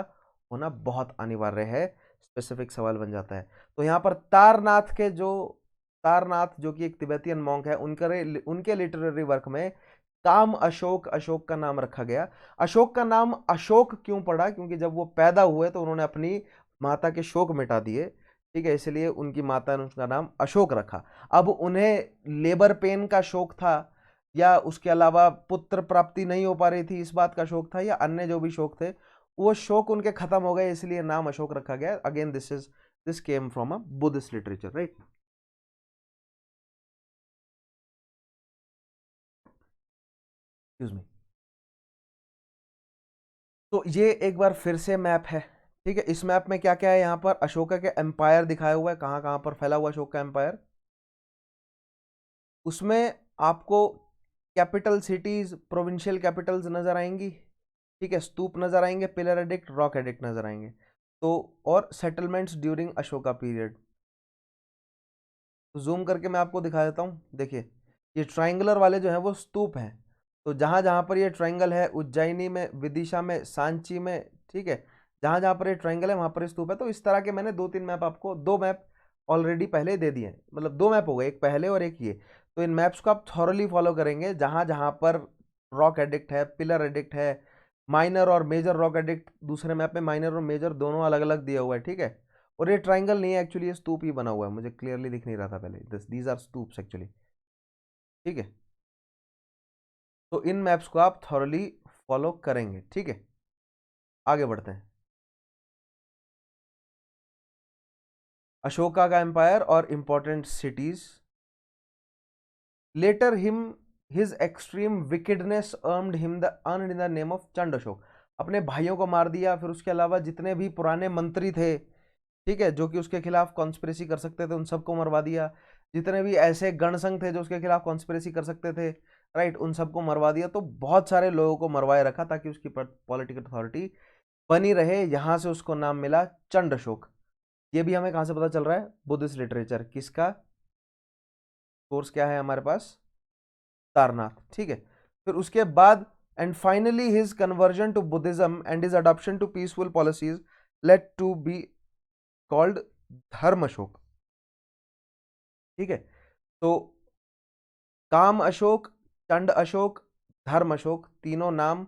होना बहुत अनिवार्य है, स्पेसिफिक सवाल बन जाता है। तो यहाँ पर तारनाथ जो कि एक तिब्बतियन मॉन्क है, उनके लिटरेरी वर्क में काम अशोक का नाम रखा गया। अशोक का नाम अशोक क्यों पड़ा, क्योंकि जब वो पैदा हुए तो उन्होंने अपनी माता के शोक मिटा दिए, ठीक है, इसलिए उनकी माता ने उसका नाम अशोक रखा। अब उन्हें लेबर पेन का शोक था, या उसके अलावा पुत्र प्राप्ति नहीं हो पा रही थी इस बात का शोक था, या अन्य जो भी शोक थे, वो शोक उनके खत्म हो गए, इसलिए नाम अशोक रखा गया। Again this came from a Buddhist literature, right. Excuse me. तो ये एक बार फिर से मैप है, ठीक है। इस मैप में क्या क्या है, यहाँ पर अशोका के एम्पायर दिखाया हुआ है, कहाँ कहाँ पर फैला हुआ अशोक का एम्पायर। उसमें आपको कैपिटल सिटीज, प्रोविंशियल कैपिटल्स नजर आएंगी, ठीक है, स्तूप नजर आएंगे, पिलर एडिक्ट, रॉक एडिक्ट नजर आएंगे। तो और सेटलमेंट्स ड्यूरिंग अशोका पीरियड। तो जूम करके मैं आपको दिखा देता हूँ, देखिए ये ट्राइंगुलर वाले जो हैं वो स्तूप हैं। तो जहाँ जहाँ पर ये ट्राइंगल है, उज्जैनी में, विदिशा में, सांची में, ठीक है, जहाँ जहाँ पर ये ट्राइंगल है वहाँ पर स्तूप है। तो इस तरह के मैंने दो मैप ऑलरेडी पहले दे दिए हैं, मतलब दो मैप हो गए, एक पहले और एक ये। तो इन मैप्स को आप थॉरली फॉलो करेंगे, जहाँ जहाँ पर रॉक एडिक्ट है, पिलर एडिक्ट है, माइनर और मेजर रॉक एडिक्ट, दूसरे मैप में माइनर और मेजर दोनों अलग अलग दिया हुआ है, ठीक है। और ये ट्राइंगल नहीं है एक्चुअली, ये स्तूप ही बना हुआ है, मुझे क्लियरली दिख नहीं रहा था पहले, दीज आर स्तूप्स एक्चुअली, ठीक है। तो इन मैप्स को आप थॉरली फॉलो करेंगे, ठीक है। आगे बढ़ते हैं। अशोका का एम्पायर और important cities. Later him his extreme wickedness earned him the name of Chanda Ashoka. अपने भाइयों को मार दिया, फिर उसके अलावा जितने भी पुराने मंत्री थे, ठीक है, जो कि उसके खिलाफ कॉन्स्पिरेसी कर सकते थे, उन सबको मरवा दिया। जितने भी ऐसे गणसंघ थे जो उसके खिलाफ कॉन्स्पिरेसी कर सकते थे, राइट, उन सबको मरवा दिया। तो बहुत सारे लोगों को मरवाए रखा ताकि उसकी पॉलिटिकल अथॉरिटी बनी रहे। यहां से उसको नाम मिला चंड अशोक। ये भी हमें कहां से पता चल रहा है, बुद्धिस्ट लिटरेचर। किसका सोर्स क्या है हमारे पास, तारनाथ, ठीक है। फिर उसके बाद and finally his conversion to Buddhism and his adoption to peaceful policies led to be called Dharma Ashoka, ठीक है। तो काम अशोक, चंड अशोक, धर्म अशोक, तीनों नाम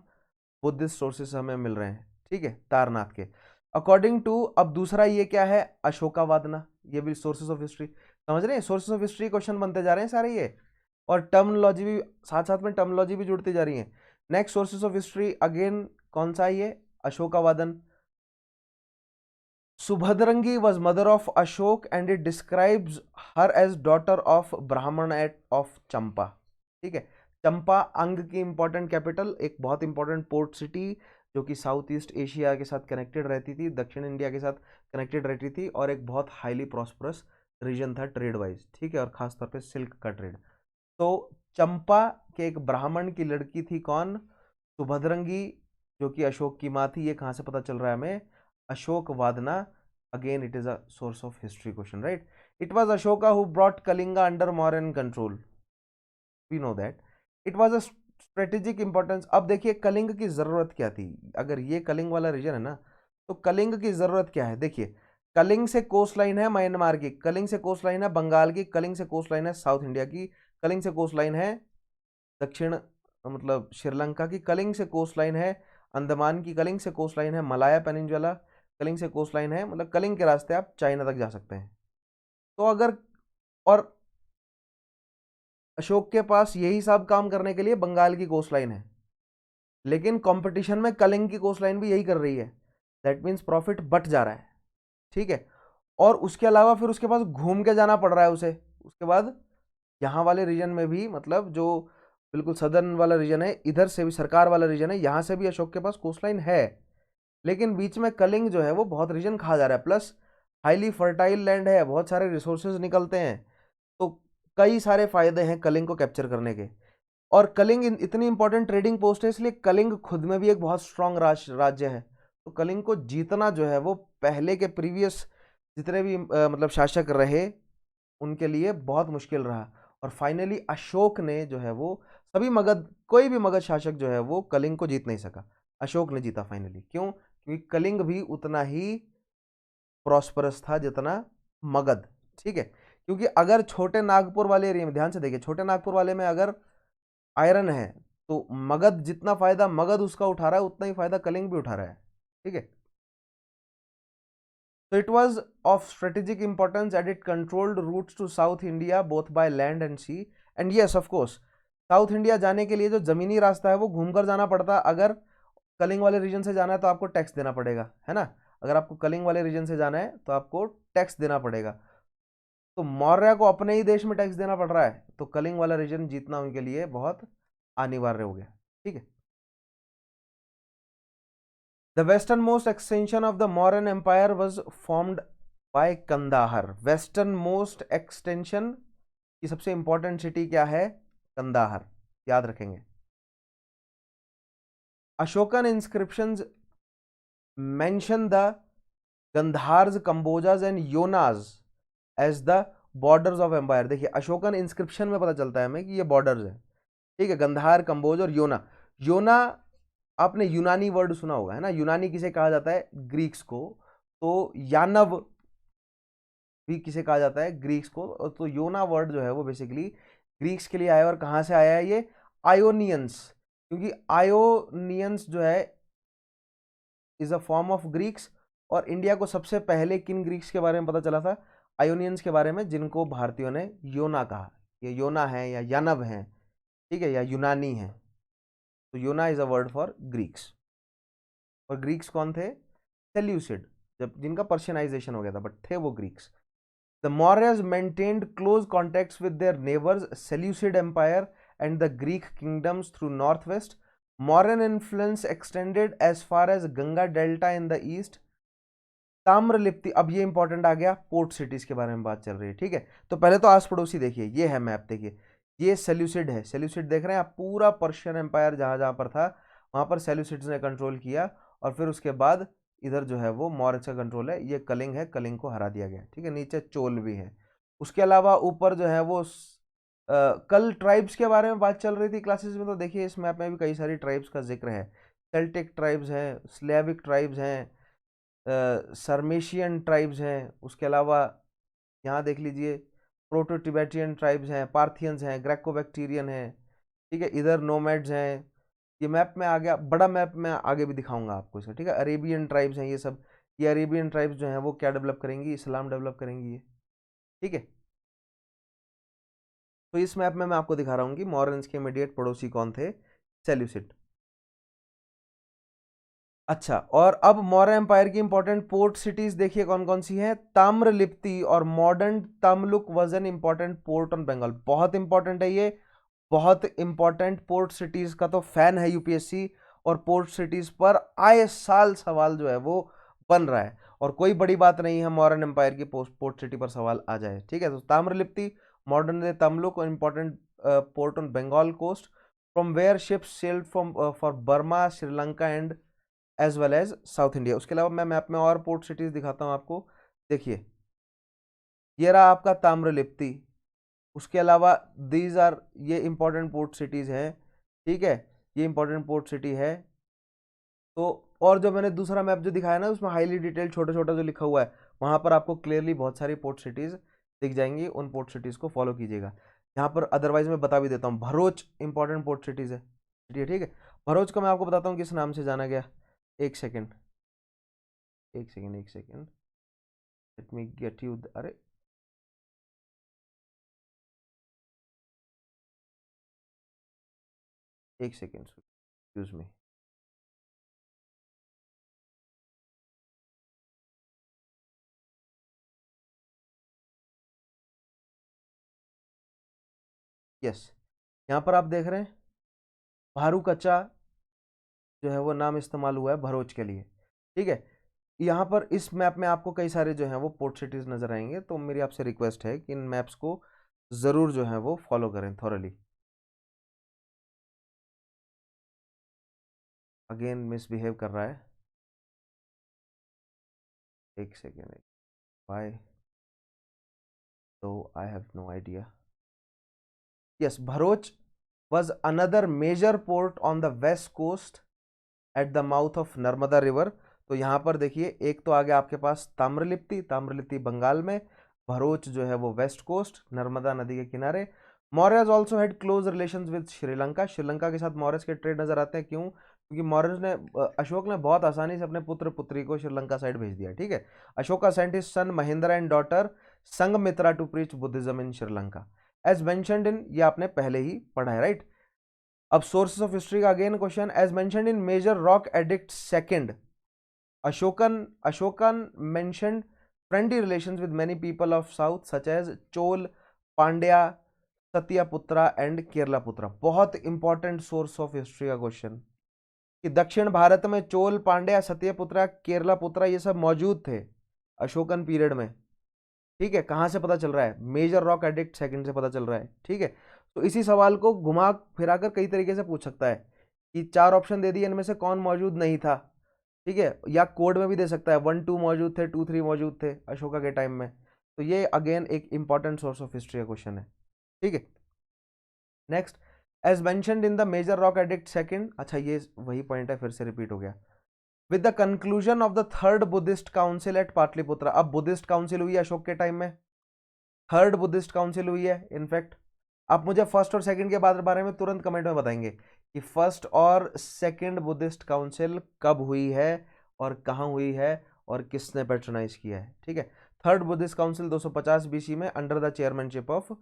बुद्धिस्ट सोर्सेस हमें मिल रहे हैं, ठीक है, तारनाथ के अकॉर्डिंग टू। अब दूसरा ये क्या है, अशोकावादना, ये भी सोर्सेस ऑफ हिस्ट्री, समझ रहे हैं, सोर्सेस ऑफ हिस्ट्री क्वेश्चन बनते जा रहे हैं सारे ये, और टर्मिनोलॉजी भी साथ साथ में टर्मिनोलॉजी भी जुड़ती जा रही है। Next sources of history again कौन सा है ये, अशोकावादन। Subhadrangi was mother of Ashok and it describes her as daughter of Brahman of Champa, ठीक है। चंपा अंग की इंपॉर्टेंट कैपिटल, एक बहुत इंपॉर्टेंट पोर्ट सिटी जो कि साउथ ईस्ट एशिया के साथ कनेक्टेड रहती थी, दक्षिण इंडिया के साथ कनेक्टेड रहती थी, और एक बहुत हाईली प्रॉस्परस रीजन था ट्रेड वाइज, ठीक है, और खासतौर पे सिल्क का ट्रेड। तो चंपा के एक ब्राह्मण की लड़की थी कौन, सुभद्रंगी, जो कि अशोक की माँ थी। ये कहाँ से पता चल रहा है हमें, Ashokavadana. Again it is a source of history question, right. It was Ashoka who brought Kalinga under Mauryan control, we know that. It was a strategic importance. अब देखिए कलिंग की जरूरत क्या थी, अगर ये कलिंग वाला रीजन है ना, तो कलिंग की जरूरत क्या है, देखिए कलिंग से कोस्ट लाइन है म्यांमार की, कलिंग से कोस्ट लाइन है बंगाल की, कलिंग से कोस्ट लाइन है साउथ इंडिया की, कलिंग से कोस्ट लाइन है दक्षिण मतलब श्रीलंका की, कलिंग से कोस्ट लाइन है अंडमान की, कलिंग से कोस्ट लाइन है मलाया पेनिनजुला, कलिंग से कोस्ट लाइन है, मतलब कलिंग के रास्ते आप चाइना तक जा सकते हैं। तो अगर, और अशोक के पास यही सब काम करने के लिए बंगाल की कोस्ट लाइन है, लेकिन कंपटीशन में कलिंग की कोस्ट लाइन भी यही कर रही है, दैट मीन्स प्रॉफिट बट जा रहा है, ठीक है। और उसके अलावा फिर उसके पास घूम के जाना पड़ रहा है उसे, उसके बाद यहाँ वाले रीजन में भी, मतलब जो बिल्कुल सदर्न वाला रीजन है, इधर से भी सरकार वाला रीजन है, यहाँ से भी अशोक के पास कोस्ट लाइन है, लेकिन बीच में कलिंग जो है वो बहुत रीजन खा जा रहा है। प्लस हाईली फर्टाइल लैंड है, बहुत सारे रिसोर्सेज निकलते हैं, तो कई सारे फायदे हैं कलिंग को कैप्चर करने के। और कलिंग इतनी इंपॉर्टेंट ट्रेडिंग पोस्ट है, इसलिए कलिंग खुद में भी एक बहुत स्ट्रांग राज्य है। तो कलिंग को जीतना जो है वो पहले के प्रीवियस जितने भी मतलब शासक रहे उनके लिए बहुत मुश्किल रहा। और फाइनली अशोक ने जो है वो सभी मगध, कोई भी मगध शासक जो है वो कलिंग को जीत नहीं सका, अशोक ने जीता फाइनली। क्यों? क्योंकि कलिंग भी उतना ही प्रॉस्परस था जितना मगध। ठीक है, क्योंकि अगर छोटे नागपुर वाले एरिया में ध्यान से देखिए, छोटे नागपुर वाले में अगर आयरन है तो मगध जितना फायदा मगध उसका उठा रहा है उतना ही फायदा कलिंग भी उठा रहा है। ठीक है, so it was of strategic importance that it controlled routes to South India both by land and sea, and yes of course south India जाने के लिए जो जमीनी रास्ता है वो घूमकर जाना पड़ता है। अगर कलिंग वाले रीजन से जाना है तो आपको टैक्स देना पड़ेगा, है ना। अगर आपको कलिंग वाले रीजन से जाना है तो आपको टैक्स देना पड़ेगा। तो मौर्य को अपने ही देश में टैक्स देना पड़ रहा है, तो कलिंग वाला रीजन जीतना उनके लिए बहुत अनिवार्य हो गया। ठीक है, the western most extension of the Mauryan empire was formed by Kandahar. Western most extension की सबसे इंपॉर्टेंट सिटी क्या है? कंदाहर, याद रखेंगे। Ashokan inscriptions mention the Gandharas, Kambojas and Yonas as the borders of empire. देखिए अशोकन इंस्क्रिप्शन में पता चलता है हमें कि ये बॉर्डर्स है। ठीक है, गंधार, कंबोज और योना। योना आपने यूनानी वर्ड सुना होगा, है ना। यूनानी किसे कहा जाता है? ग्रीक्स को। तो यानव भी किसे कहा जाता है? ग्रीक्स को। तो योना वर्ड जो है वो बेसिकली ग्रीक्स के लिए आया। और कहां से आया है ये? आयोनियंस, क्योंकि आयोनियंस जो है is a form of Greeks. और इंडिया को सबसे पहले किन ग्रीक्स के बारे में पता चला था? आयोनियंस के बारे में, जिनको भारतीयों ने योना कहा। ये योना है या यानव है, ठीक है, या यूनानी है। तो योना is a word for Greeks. और ग्रीक्स कौन थे? सेल्यूसिड, जब जिनका पर्शियनाइजेशन हो गया था, बट थे वो Greeks. The Mauryas maintained close contacts with their neighbours Seleucid empire and the Greek kingdoms through north west. Mauryan influence extended as far as Ganga delta in the east. Tamralipti, अब ये इंपॉर्टेंट आ गया, पोर्ट सिटीज के बारे में बात चल रही है। ठीक है, तो पहले तो आस पड़ोसी देखिए, ये है मैप, देखिए ये सेल्यूसिड है। सेल्यूसिड देख रहे हैं आप, पूरा पर्शियन एम्पायर जहां जहां पर था वहां पर सेल्यूसिड्स ने कंट्रोल किया। और फिर उसके बाद इधर जो है वो मौर्य का कंट्रोल है। ये कलिंग है, कलिंग को हरा दिया गया। ठीक है, नीचे चोल भी है। उसके अलावा ऊपर जो है वो कल ट्राइब्स के बारे में बात चल रही थी क्लासेस में, तो देखिए इस मैप में भी कई सारी ट्राइब्स का जिक्र है। सेल्टिक ट्राइब्स हैं, स्लेविक ट्राइब्स हैं, सरमेशियन ट्राइब्स हैं। उसके अलावा यहाँ देख लीजिए प्रोटो टिबेटियन ट्राइब्स हैं, पार्थियंस हैं, ग्रेको बैक्टीरियन हैं। ठीक है, इधर नोमैड्स हैं। ये मैप में आ गया, बड़ा मैप में आगे भी दिखाऊंगा आपको इसका। ठीक है, अरेबियन ट्राइब्स हैं ये सब। ये अरेबियन ट्राइब्स जो हैं वो क्या डेवलप करेंगी? इस्लाम डेवलप करेंगी ये। ठीक है, तो इस मैप में मैं आपको दिखा रहा हूँ कि मॉरन्स के इमीडिएट पड़ोसी कौन थे? सेल्यूसिड। अच्छा, और अब मौर्य एम्पायर की इंपॉर्टेंट पोर्ट सिटीज देखिए कौन कौन सी हैं। ताम्रलिप्ति और modern Tamluk was an important port on Bengal. बहुत इंपॉर्टेंट है ये, बहुत इंपॉर्टेंट पोर्ट सिटीज का तो फैन है यूपीएससी। और पोर्ट सिटीज पर आए साल सवाल जो है वो बन रहा है। और कोई बड़ी बात नहीं है मॉडर्न एम्पायर की पोर्ट सिटी पर सवाल आ जाए। ठीक है, तो ताम्रलिप्ति, मॉडर्न तमलुक और important port on Bengal coast from where ships sailed from for Burma, Sri Lanka and as well as South India. उसके अलावा मैं मैप में और पोर्ट सिटीज दिखाता हूँ आपको। देखिए ये रहा आपका ताम्रलिप्ति। उसके अलावा दीज आर, ये इंपॉर्टेंट पोर्ट सिटीज हैं। ठीक है, ये इंपॉर्टेंट पोर्ट सिटी है। तो और जो मैंने दूसरा मैप जो दिखाया ना उसमें हाईली डिटेल छोटा छोटा जो लिखा हुआ है, वहां पर आपको क्लियरली बहुत सारी पोर्ट सिटीज दिख जाएंगी। उन पोर्ट सिटीज को फॉलो कीजिएगा। यहाँ पर अदरवाइज मैं बता भी देता हूँ, भरूच इंपॉर्टेंट पोर्ट सिटीज है। ठीक है, भरूच को मैं आपको बताता हूँ किस नाम से जाना गया। एक सेकेंड, एक सेकेंड, एक second, let me get you. अरे एक सेकेंड, एक्सक्यूज मी। यस, यहाँ पर आप देख रहे हैं भारू कच्चा जो है वो नाम इस्तेमाल हुआ है भरूच के लिए। ठीक है, यहाँ पर इस मैप में आपको कई सारे जो हैं वो पोर्ट सिटीज नजर आएंगे, तो मेरी आपसे रिक्वेस्ट है कि इन मैप्स को जरूर जो है वो फॉलो करें थॉरली। अगेन मिसबिहेव कर रहा है, एक सेकेंड, वाई, तो I have no idea. Yes, Bharuch was another major port on the west coast at the mouth of Narmada river. तो यहाँ पर देखिए, एक तो आ गया आपके पास ताम्रलिप्ति, ताम्रलिप्ति बंगाल में, भरूच जो है वो वेस्ट कोस्ट नर्मदा नदी के किनारे। मौर्यज also had close relations with Sri Lanka, Sri Lanka के साथ मौर्यज के ट्रेड नजर आते हैं। क्यों? क्योंकि मौर्यज ने, अशोक ने बहुत आसानी से अपने पुत्र पुत्री को श्रीलंका साइड भेज दिया, ठीक है। Ashoka Saint his sun Mahendra and daughter Sanghamitra to preach Buddhism in Sri Lanka as mentioned इन, ये आपने पहले ही पढ़ा है, राइट। अब सोर्सेस ऑफ हिस्ट्री का again question, as mentioned in major rock edict second, Ashokan mentioned friendly relations with many people of south such as Chola, Pandya, सत्यपुत्रा and केरलापुत्रा। बहुत important source of history का question कि दक्षिण भारत में चोल, पांड्या, सत्यपुत्रा, केरलापुत्रा ये सब मौजूद थे अशोकन पीरियड में, ठीक है। कहां से पता चल रहा है? मेजर रॉक एडिक्ट सेकंड से पता चल रहा है, ठीक है। तो इसी सवाल को घुमा फिराकर कई तरीके से पूछ सकता है कि 4 ऑप्शन दे दिए, इनमें से कौन मौजूद नहीं था, ठीक है। या कोड में भी दे सकता है 1 2 मौजूद थे, 2 3 मौजूद थे अशोका के टाइम में। तो ये अगेन एक इंपॉर्टेंट सोर्स ऑफ हिस्ट्री का क्वेश्चन है, ठीक है। Next, as mentioned in the major rock edict second, अच्छा ये वही पॉइंट है, फिर से रिपीट हो गया। With the conclusion of the third Buddhist council at Pataliputra, अब बुद्धिस्ट काउंसिल हुई है अशोक के टाइम में, थर्ड बुद्धिस्ट काउंसिल हुई है। इनफैक्ट आप मुझे फर्स्ट और सेकंड के बारे में तुरंत कमेंट में बताएंगे कि फर्स्ट और सेकंड बुद्धिस्ट काउंसिल कब हुई है और कहां हुई है और किसने पैट्रोनाइज किया है, ठीक है। थर्ड बुद्धिस्ट काउंसिल 250 बीसी में under the chairmanship of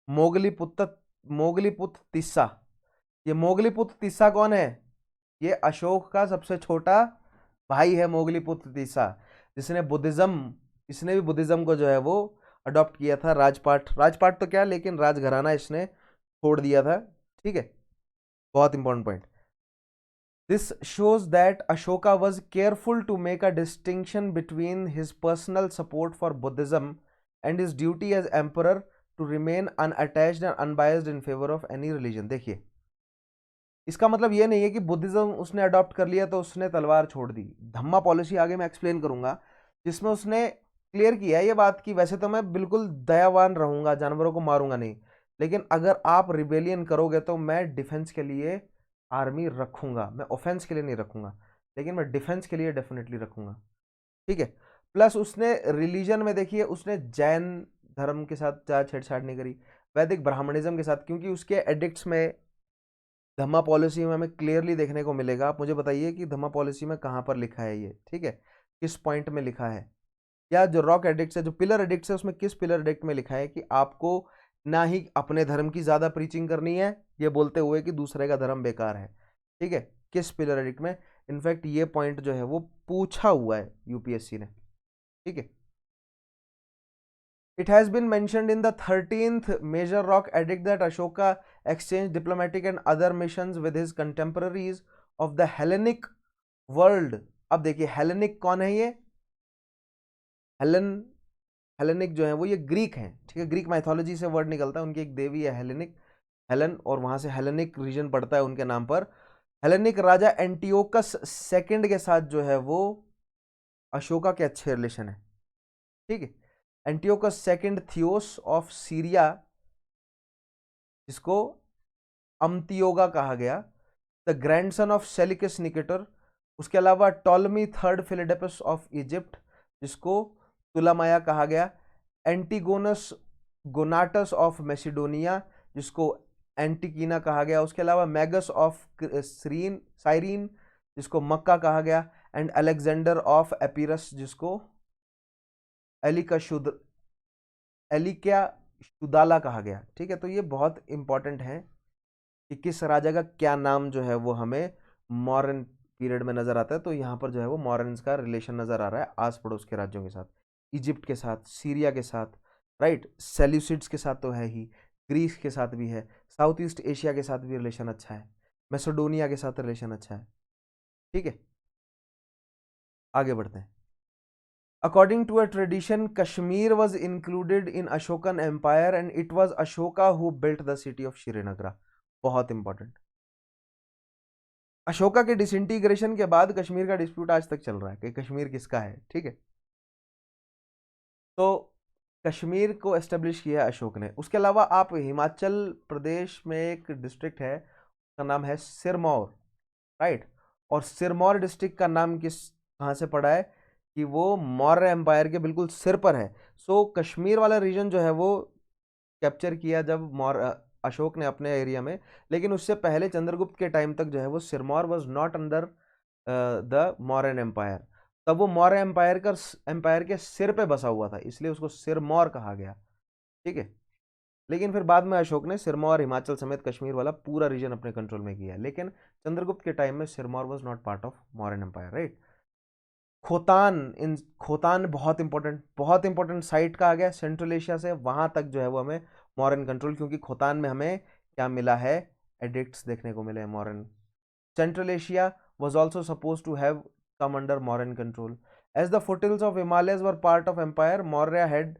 Moggaliputta Tissa. ये मोगलीपुत तिस्सा कौन है? ये अशोक का सबसे छोटा भाई है मोगलीपुत तिस्सा, जिसने इसने भी बुद्धिज्म को जो है वो अडॉप्ट किया था। राजपाट तो क्या, लेकिन राजघराना इसने छोड़ दिया था, ठीक है। बहुत important point, this shows that Ashoka was careful to make a distinction between his personal support for Buddhism and his duty as emperor to remain unattached and unbiased in favour of any religion. देखिए, इसका मतलब ये नहीं है कि Buddhism उसने adopt कर लिया तो उसने तलवार छोड़ दी। धम्मा पॉलिसी आगे मैं एक्सप्लेन करूंगा, जिसमें उसने क्लियर किया है ये बात कि वैसे तो मैं बिल्कुल दयावान रहूंगा, जानवरों को मारूंगा नहीं, लेकिन अगर आप रिबेलियन करोगे तो मैं डिफेंस के लिए आर्मी रखूंगा, मैं ऑफेंस के लिए नहीं रखूंगा, लेकिन मैं डिफेंस के लिए डेफिनेटली रखूंगा, ठीक है। प्लस उसने रिलीजन में देखिए, उसने जैन धर्म के साथ ज़्यादा छेड़छाड़ नहीं करी, वैदिक ब्राह्मणिज्म के साथ, क्योंकि उसके एडिक्ट्स में धम्मा पॉलिसी में हमें क्लियरली देखने को मिलेगा। आप मुझे बताइए कि धम्मा पॉलिसी में कहाँ पर लिखा है ये, ठीक है, किस पॉइंट में लिखा है, या जो रॉक एडिक्ट्स है, जो पिलर एडिक्ट्स है, उसमें किस पिलर एडिक्ट में लिखा है कि आपको ना ही अपने धर्म की ज्यादा प्रीचिंग करनी है, ये बोलते हुए कि दूसरे का धर्म बेकार है, ठीक है, किस पिलर एडिक्ट में। इनफैक्ट ये पॉइंट जो है वो पूछा हुआ है यूपीएससी ने, ठीक है। It has been mentioned in the 13th major rock edict that Ashoka exchanged diplomatic and other missions with his contemporaries of the Hellenic world। अब देखिए हेलेनिक कौन है? ये हेलेनिक जो है वो ये ग्रीक हैं, ठीक है, ग्रीक माइथोलॉजी से वर्ड निकलता है, उनकी एक देवी है हेलेनिक, हेलन, और वहां से हेलेनिक रीजन पड़ता है उनके नाम पर। हेलेनिक राजा एंटियोकस सेकंड के साथ जो है वो अशोका के अच्छे रिलेशन है, ठीक है। Antiochus second theos of Syria, जिसको अम्तियोगा कहा गया, the grandson of Seleucus Nicator. उसके अलावा टॉलमी थर्ड फिलिडेपस ऑफ इजिप्ट, जिसको तुलामाया कहा गया। एंटीगोनस गोनाटस ऑफ मैसिडोनिया, जिसको एंटिकीना कहा गया। उसके अलावा मैगस ऑफ साइरीन, जिसको मक्का कहा गया। एंड अलेक्जेंडर ऑफ एपीरस, जिसको एलिका शुदाला कहा गया, ठीक है। तो ये बहुत इंपॉर्टेंट है कि किस राजा का क्या नाम जो है वो हमें मॉडर्न पीरियड में नजर आता है। तो यहाँ पर जो है वो मॉडर्न्स का रिलेशन नजर आ रहा है आस पड़ोस के राज्यों के साथ, इजिप्ट के साथ, सीरिया के साथ, राइट, सेल्यूसिड्स के साथ तो है ही, ग्रीस के साथ भी है, साउथ ईस्ट एशिया के साथ भी रिलेशन अच्छा है, मैसेडोनिया के साथ रिलेशन अच्छा है, ठीक है। आगे बढ़ते हैं। According to a tradition, Kashmir was included in Ashokan Empire and it was Ashoka who built the city of Srinagar. बहुत इंपॉर्टेंट। अशोका के डिसइंटीग्रेशन के बाद कश्मीर का डिस्प्यूट आज तक चल रहा है कि कश्मीर किसका है, ठीक है। तो कश्मीर को एस्टेब्लिश किया अशोक ने। उसके अलावा आप हिमाचल प्रदेश में एक डिस्ट्रिक्ट है, उसका नाम है सिरमौर, राइट। और सिरमौर डिस्ट्रिक्ट का नाम कहाँ से पड़ा है कि वो मौर्य एम्पायर के बिल्कुल सिर पर है। सो कश्मीर वाला रीजन जो है वो कैप्चर किया जब अशोक ने अपने एरिया में, लेकिन उससे पहले चंद्रगुप्त के टाइम तक जो है वो Sirmaur was not under the Mauryan empire. तब वो मौर्य एम्पायर के सिर पे बसा हुआ था, इसलिए उसको सिरमौर कहा गया, ठीक है। लेकिन फिर बाद में अशोक ने सिरमौर, हिमाचल समेत कश्मीर वाला पूरा रीजन अपने कंट्रोल में किया। लेकिन चंद्रगुप्त के टाइम में Sirmaur was not part of Mauryan empire, right. Khotan बहुत इंपॉर्टेंट साइट का आ गया सेंट्रल एशिया से, वहां तक जो है वो हमें मॉडर्न कंट्रोल, क्योंकि खोतान में हमें क्या मिला है, एडिक्ट्स देखने को मिले हैं modern. Central Asia was also supposed to have come under Mauryan control. As the foothills of Himalayas were part of empire, Maurya had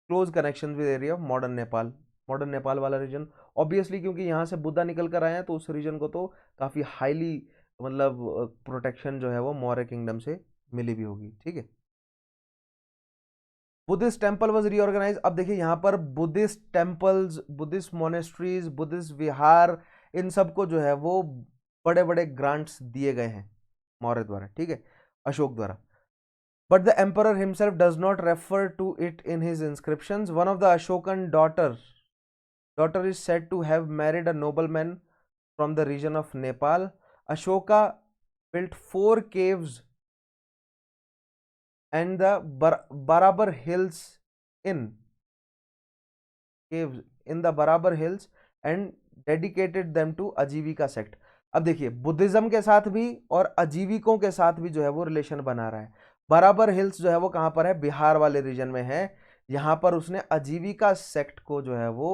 close connections with area of modern Nepal. Modern Nepal वाला reason obviously, क्योंकि यहाँ से बुद्धा निकल कर आए हैं तो उस रीजन को तो काफ़ी हाईली मतलब प्रोटेक्शन जो है वो मौर्य किंगडम से मिली भी होगी, ठीक है। Buddhist temple was reorganize. अब देखिए यहाँ पर Buddhist temples, Buddhist monasteries, Buddhist vihara, इन सबको जो है वो बड़े बड़े ग्रांट्स दिए गए हैं मौर्य द्वारा, ठीक है, अशोक द्वारा। But the emperor himself does not refer to it in his inscriptions. One of the Ashokan daughter is said to have married a nobleman from the region of Nepal. Ashoka built 4 caves and the Barabar Hills in the Barabar Hills and dedicated them to आजीविका sect. अब देखिए Buddhism के साथ भी और आजीविकों के साथ भी जो है वो रिलेशन बना रहा है। बराबर हिल्स जो है वो कहां पर है, बिहार वाले रीजन में है। यहां पर उसने आजीविका सेक्ट को जो है वो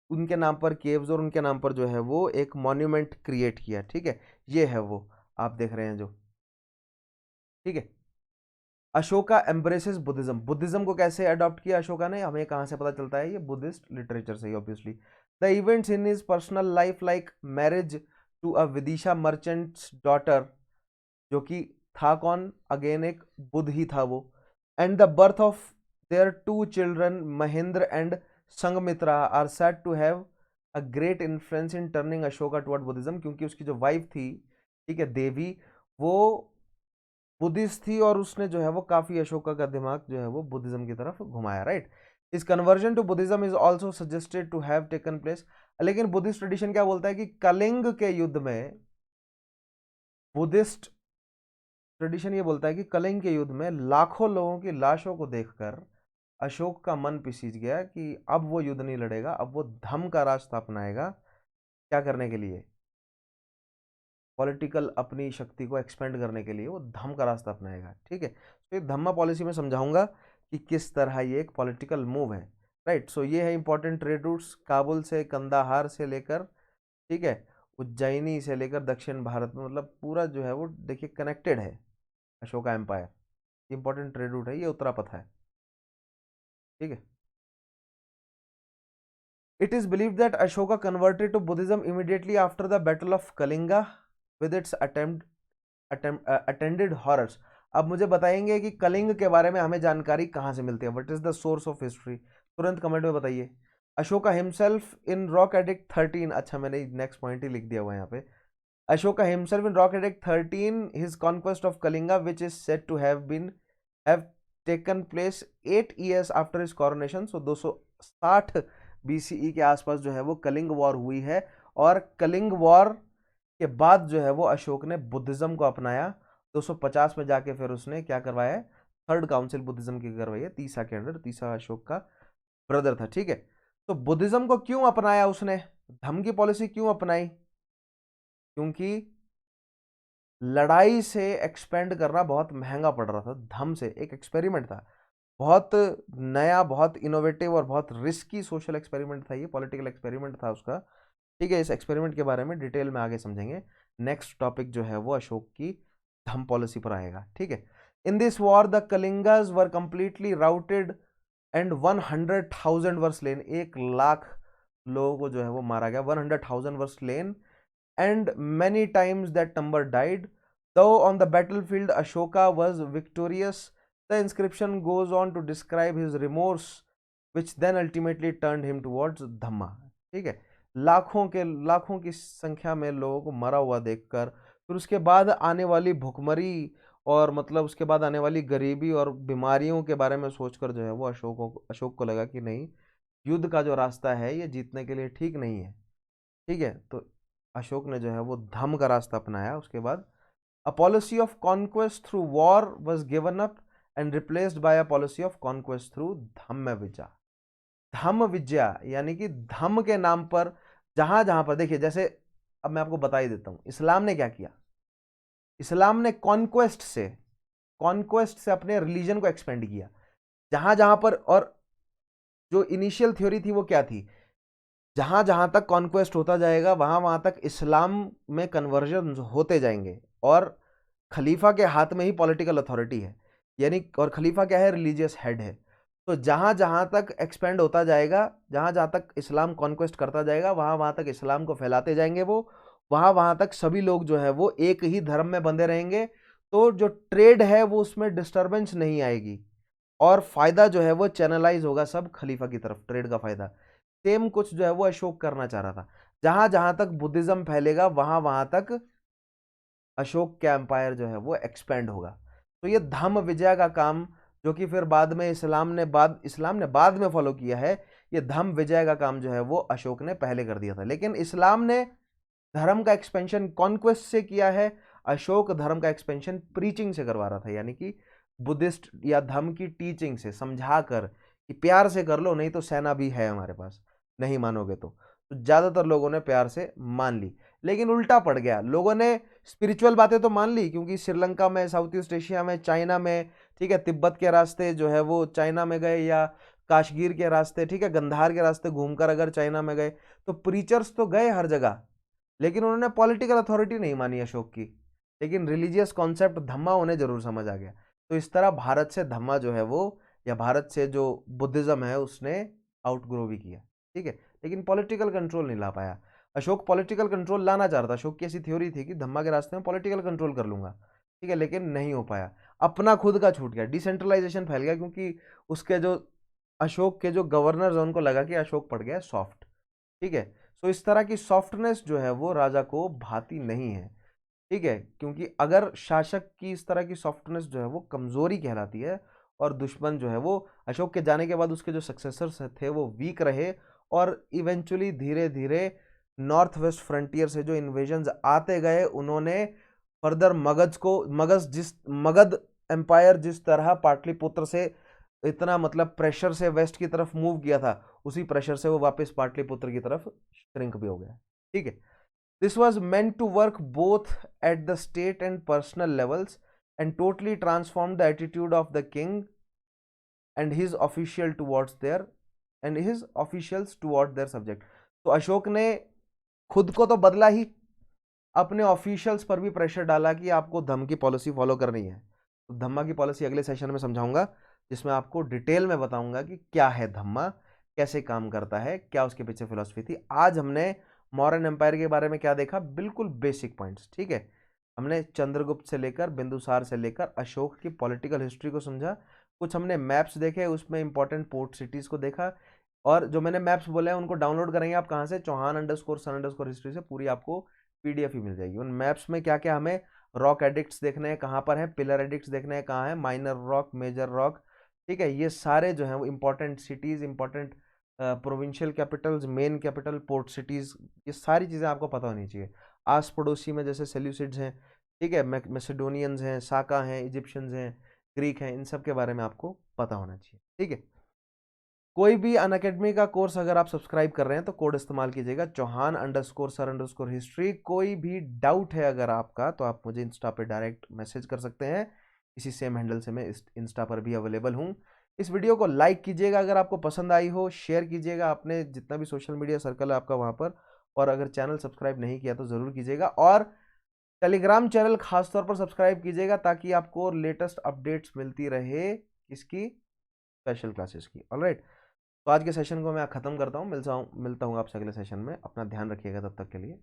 उनके नाम पर केव्स और उनके नाम पर जो है वो एक मॉन्यूमेंट क्रिएट किया, ठीक है। ये है वो आप देख रहे हैं जो, ठीक है। Ashoka embraces Buddhism. बुद्धिज्म को कैसे अडॉप्ट किया अशोका ने, हमें कहां से पता चलता है, ये बुद्धिस्ट लिटरेचर से ही obviously. The events in his personal life like marriage to a Vidisha merchant's daughter, जो कि था कौन, अगेन एक बुद्ध ही था वो, and the birth of their 2 children Mahendra and Sanghamitra are said to have a great influence in turning Ashoka toward Buddhism. क्योंकि उसकी जो वाइफ थी, ठीक है, देवी, वो बुद्धिस्ट थी और उसने जो है वो काफी अशोका का दिमाग जो है वो बुद्धिज्म की तरफ घुमाया, राइट। इस conversion to Buddhism is also suggested to have taken place. लेकिन बुद्धिस्ट ट्रेडिशन क्या बोलता है कि कलिंग के युद्ध में, बुद्धिस्ट ट्रेडिशन ये बोलता है कि कलिंग के युद्ध में लाखों लोगों की लाशों को देखकर अशोक का मन पिसीज गया कि अब वो युद्ध नहीं लड़ेगा, अब वो धम्म का रास्ता अपनाएगा। क्या करने के लिए, पॉलिटिकल अपनी शक्ति को एक्सपेंड करने के लिए वो धम्म का रास्ता अपनाएगा, ठीक है। तो ये धम्मा पॉलिसी में समझाऊंगा कि किस तरह ये एक पॉलिटिकल मूव है, राइट। सो ये है इंपॉर्टेंट ट्रेड रूट्स, काबुल से कंदाहार से लेकर, ठीक है, उज्जैनी से लेकर दक्षिण भारत में, मतलब पूरा जो है वो देखिए कनेक्टेड है Ashoka empire. Important trade route है, ये उत्तरा पथ है, ठीक है। It is believe that Ashoka converted to Buddhism immediately after the battle of Kalinga with its attended horrors. अब मुझे बताएंगे कि कलिंग के बारे में हमें जानकारी कहाँ से मिलती है, what is the source of history, तुरंत कमेंट में बताइए। Ashoka himself in rock edict 13, अच्छा मैंने नेक्स्ट पॉइंट ही लिख दिया हुआ है यहाँ पे। Ashoka himself in rock edict 13 his conquest of Kalinga which is said to have taken place 8 years after his coronation. So 260 BCE के आसपास जो है वो कलिंग वॉर हुई है, और कलिंग वॉर के बाद जो है वो अशोक ने बुद्धिज्म को अपनाया। 250 में जाके फिर उसने क्या करवाया है, थर्ड काउंसिल बुद्धिज्म की करवाई है, तीसा के अंडर। तीसा अशोक का ब्रदर था, ठीक है। तो बुद्धिज्म को क्यों अपनाया उसने, धम्म की पॉलिसी क्यों अपनाई, क्योंकि लड़ाई से एक्सपेंड करना बहुत महंगा पड़ रहा था। धम्म से एक एक्सपेरिमेंट था, बहुत नया, बहुत इनोवेटिव और बहुत रिस्की सोशल एक्सपेरिमेंट था, ये पॉलिटिकल एक्सपेरिमेंट था उसका, ठीक है। इस एक्सपेरिमेंट के बारे में डिटेल में आगे समझेंगे। नेक्स्ट टॉपिक जो है वो अशोक की धम्म पॉलिसी पर आएगा, ठीक है। In this war the Kalingas were completely routed and 100,000 were slain, 1,00,000 लोगों को जो है वो मारा गया, 100,000 were slain and many times that number died, though on the battlefield Ashoka was victorious. The inscription goes on to describe his remorse which then ultimately turned him towards Dhamma. ठीक है, लाखों की संख्या में लोगों को मरा हुआ देखकर, फिर उसके बाद आने वाली भुखमरी और मतलब उसके बाद आने वाली गरीबी और बीमारियों के बारे में सोचकर जो है वो अशोक को लगा कि नहीं, युद्ध का जो रास्ता है ये जीतने के लिए ठीक नहीं है। ठीक है, तो अशोक ने जो है वो धम्म का रास्ता अपनाया। उसके बाद a policy of conquest through war was given up and replaced by a policy of conquest through धम्म विजय। धम्म विजय यानी कि धम्म के नाम पर जहां जहां पर देखिए, जैसे अब मैं आपको बता ही देता हूं, इस्लाम ने क्या किया, इस्लाम ने कॉन्क्वेस्ट से अपने रिलीजन को एक्सपेंड किया जहां जहां पर, और जो इनिशियल थ्योरी थी वो क्या थी, जहां जहां तक कॉन्क्वेस्ट होता जाएगा वहां वहां तक इस्लाम में कन्वर्जन होते जाएंगे, और खलीफा के हाथ में ही पॉलिटिकल अथॉरिटी है, यानी और खलीफा क्या है, रिलीजियस हेड है। तो जहां जहां तक एक्सपेंड होता जाएगा, जहां जहां तक इस्लाम कॉन्क्वेस्ट करता जाएगा वहां वहां तक इस्लाम को फैलाते जाएंगे वो, वहां वहां तक सभी लोग जो है वो एक ही धर्म में बंधे रहेंगे, तो जो ट्रेड है वो उसमें डिस्टर्बेंस नहीं आएगी, और फायदा जो है वो चैनलाइज होगा सब खलीफा की तरफ, ट्रेड का फायदा। सेम कुछ जो है वो अशोक करना चाह रहा था, जहां जहां तक बुद्धिज्म फैलेगा वहां वहां तक अशोक का एम्पायर जो है वो एक्सपेंड होगा। तो ये धम्म विजय का काम, जो कि फिर बाद में इस्लाम ने बाद में फॉलो किया है, ये धम्म विजय का काम जो है वो अशोक ने पहले कर दिया था। लेकिन इस्लाम ने धर्म का एक्सपेंशन कॉन्क्वेस्ट से किया है, अशोक धर्म का एक्सपेंशन प्रीचिंग से करवा रहा था, यानी कि बुद्धिस्ट या धर्म की टीचिंग से समझा कर कि प्यार से कर लो, नहीं तो सेना भी है हमारे पास, नहीं मानोगे तो ज्यादातर लोगों ने प्यार से मान ली। लेकिन उल्टा पड़ गया, लोगों ने स्पिरिचुअल बातें तो मान ली, क्योंकि श्रीलंका में, साउथ ईस्ट एशिया में, चाइना में, ठीक है, तिब्बत के रास्ते जो है वो चाइना में गए, या काश्मीर के रास्ते, ठीक है, गंधार के रास्ते घूमकर अगर चाइना में गए, तो प्रीचर्स तो गए हर जगह, लेकिन उन्होंने पॉलिटिकल अथॉरिटी नहीं मानी अशोक की, लेकिन रिलीजियस कॉन्सेप्ट धम्मा उन्हें जरूर समझ आ गया। तो इस तरह भारत से धम्मा जो है वो, या भारत से जो बुद्धिज्म है उसने आउटग्रो भी किया। ठीक है, लेकिन पॉलिटिकल कंट्रोल नहीं ला पाया। अशोक पॉलिटिकल कंट्रोल लाना चाह रहा था, अशोक की ऐसी थ्योरी थी कि धम्मा के रास्ते में पॉलिटिकल कंट्रोल कर लूंगा, ठीक है, लेकिन नहीं हो पाया, अपना खुद का छूट गया, डिसेंट्रलाइजेशन फैल गया, क्योंकि उसके जो अशोक के जो गवर्नर्स हैं उनको लगा कि अशोक पड़ गया सॉफ्ट। ठीक है, सो इस तरह की सॉफ्टनेस जो है वो राजा को भाती नहीं है। ठीक है, क्योंकि अगर शासक की इस तरह की सॉफ्टनेस जो है वो कमजोरी कहलाती है, और दुश्मन जो है वो अशोक के जाने के बाद उसके जो सक्सेसर्स थे वो वीक रहे, और इवेंचुअली धीरे धीरे नॉर्थ वेस्ट फ्रंटियर से जो इन्वेजन्स आते गए, उन्होंने फर्दर मगध एम्पायर जिस तरह पाटलिपुत्र से इतना मतलब प्रेशर से वेस्ट की तरफ मूव किया था, उसी प्रेशर से वो वापस पाटलिपुत्र की तरफ श्रिंक भी हो गया। ठीक है, this was meant to work both at the state and personal levels and totally transform the attitude of the king and his official towards their and his officials toward their subject. तो अशोक ने खुद को तो बदला ही, अपने officials पर भी pressure डाला कि आपको धम्म की पॉलिसी फॉलो करनी है। तो धम्मा की पॉलिसी अगले सेशन में समझाऊंगा, जिसमें आपको डिटेल में बताऊंगा कि क्या है धम्मा, कैसे काम करता है, क्या उसके पीछे फिलॉसफी थी। आज हमने मौर्यन एम्पायर के बारे में क्या देखा, बिल्कुल बेसिक पॉइंट्स। ठीक है, हमने चंद्रगुप्त से लेकर बिंदुसार से लेकर अशोक की पॉलिटिकल हिस्ट्री को समझा, कुछ हमने मैप्स देखे, उसमें इंपॉर्टेंट पोर्ट सिटीज को देखा, और जो मैंने मैप्स बोले हैं उनको डाउनलोड करेंगे आप कहाँ से, चौहान_सन_हिस्ट्री से पूरी आपको पीडीएफ ही मिल जाएगी। उन मैप्स में क्या क्या हमें रॉक एडिक्ट्स देखने हैं, कहाँ पर है, पिलर एडिक्ट्स देखने हैं कहाँ है, माइनर रॉक, मेजर रॉक, ठीक है, ये सारे जो है वो important cities, important provincial Capitals, main capital, port cities, ये सारी चीज़ें आपको पता होनी चाहिए। आस पड़ोसी में जैसे सेल्यूसिड्स हैं, ठीक है, मैसेडोनियंस हैं, साका हैं, इजिप्शियंस हैं, ग्रीक हैं, इन सब के बारे में आपको पता होना चाहिए। ठीक है, कोई भी अनअकैडमी का कोर्स अगर आप सब्सक्राइब कर रहे हैं तो कोड इस्तेमाल कीजिएगा चौहान_सर_हिस्ट्री। कोई भी डाउट है अगर आपका तो आप मुझे इंस्टा पे डायरेक्ट मैसेज कर सकते हैं, इसी सेम हैंडल से मैं इंस्टा पर भी अवेलेबल हूँ। इस वीडियो को लाइक कीजिएगा अगर आपको पसंद आई हो, शेयर कीजिएगा अपने जितना भी सोशल मीडिया सर्कल है आपका वहाँ पर, और अगर चैनल सब्सक्राइब नहीं किया तो ज़रूर कीजिएगा। और टेलीग्राम चैनल खास तौर पर सब्सक्राइब कीजिएगा ताकि आपको लेटेस्ट अपडेट्स मिलती रहे इसकी स्पेशल क्लासेस की। ऑलराइट, तो आज के सेशन को मैं खत्म करता हूँ, मिलता हूँ आपसे अगले सेशन में। अपना ध्यान रखिएगा तब तक के लिए।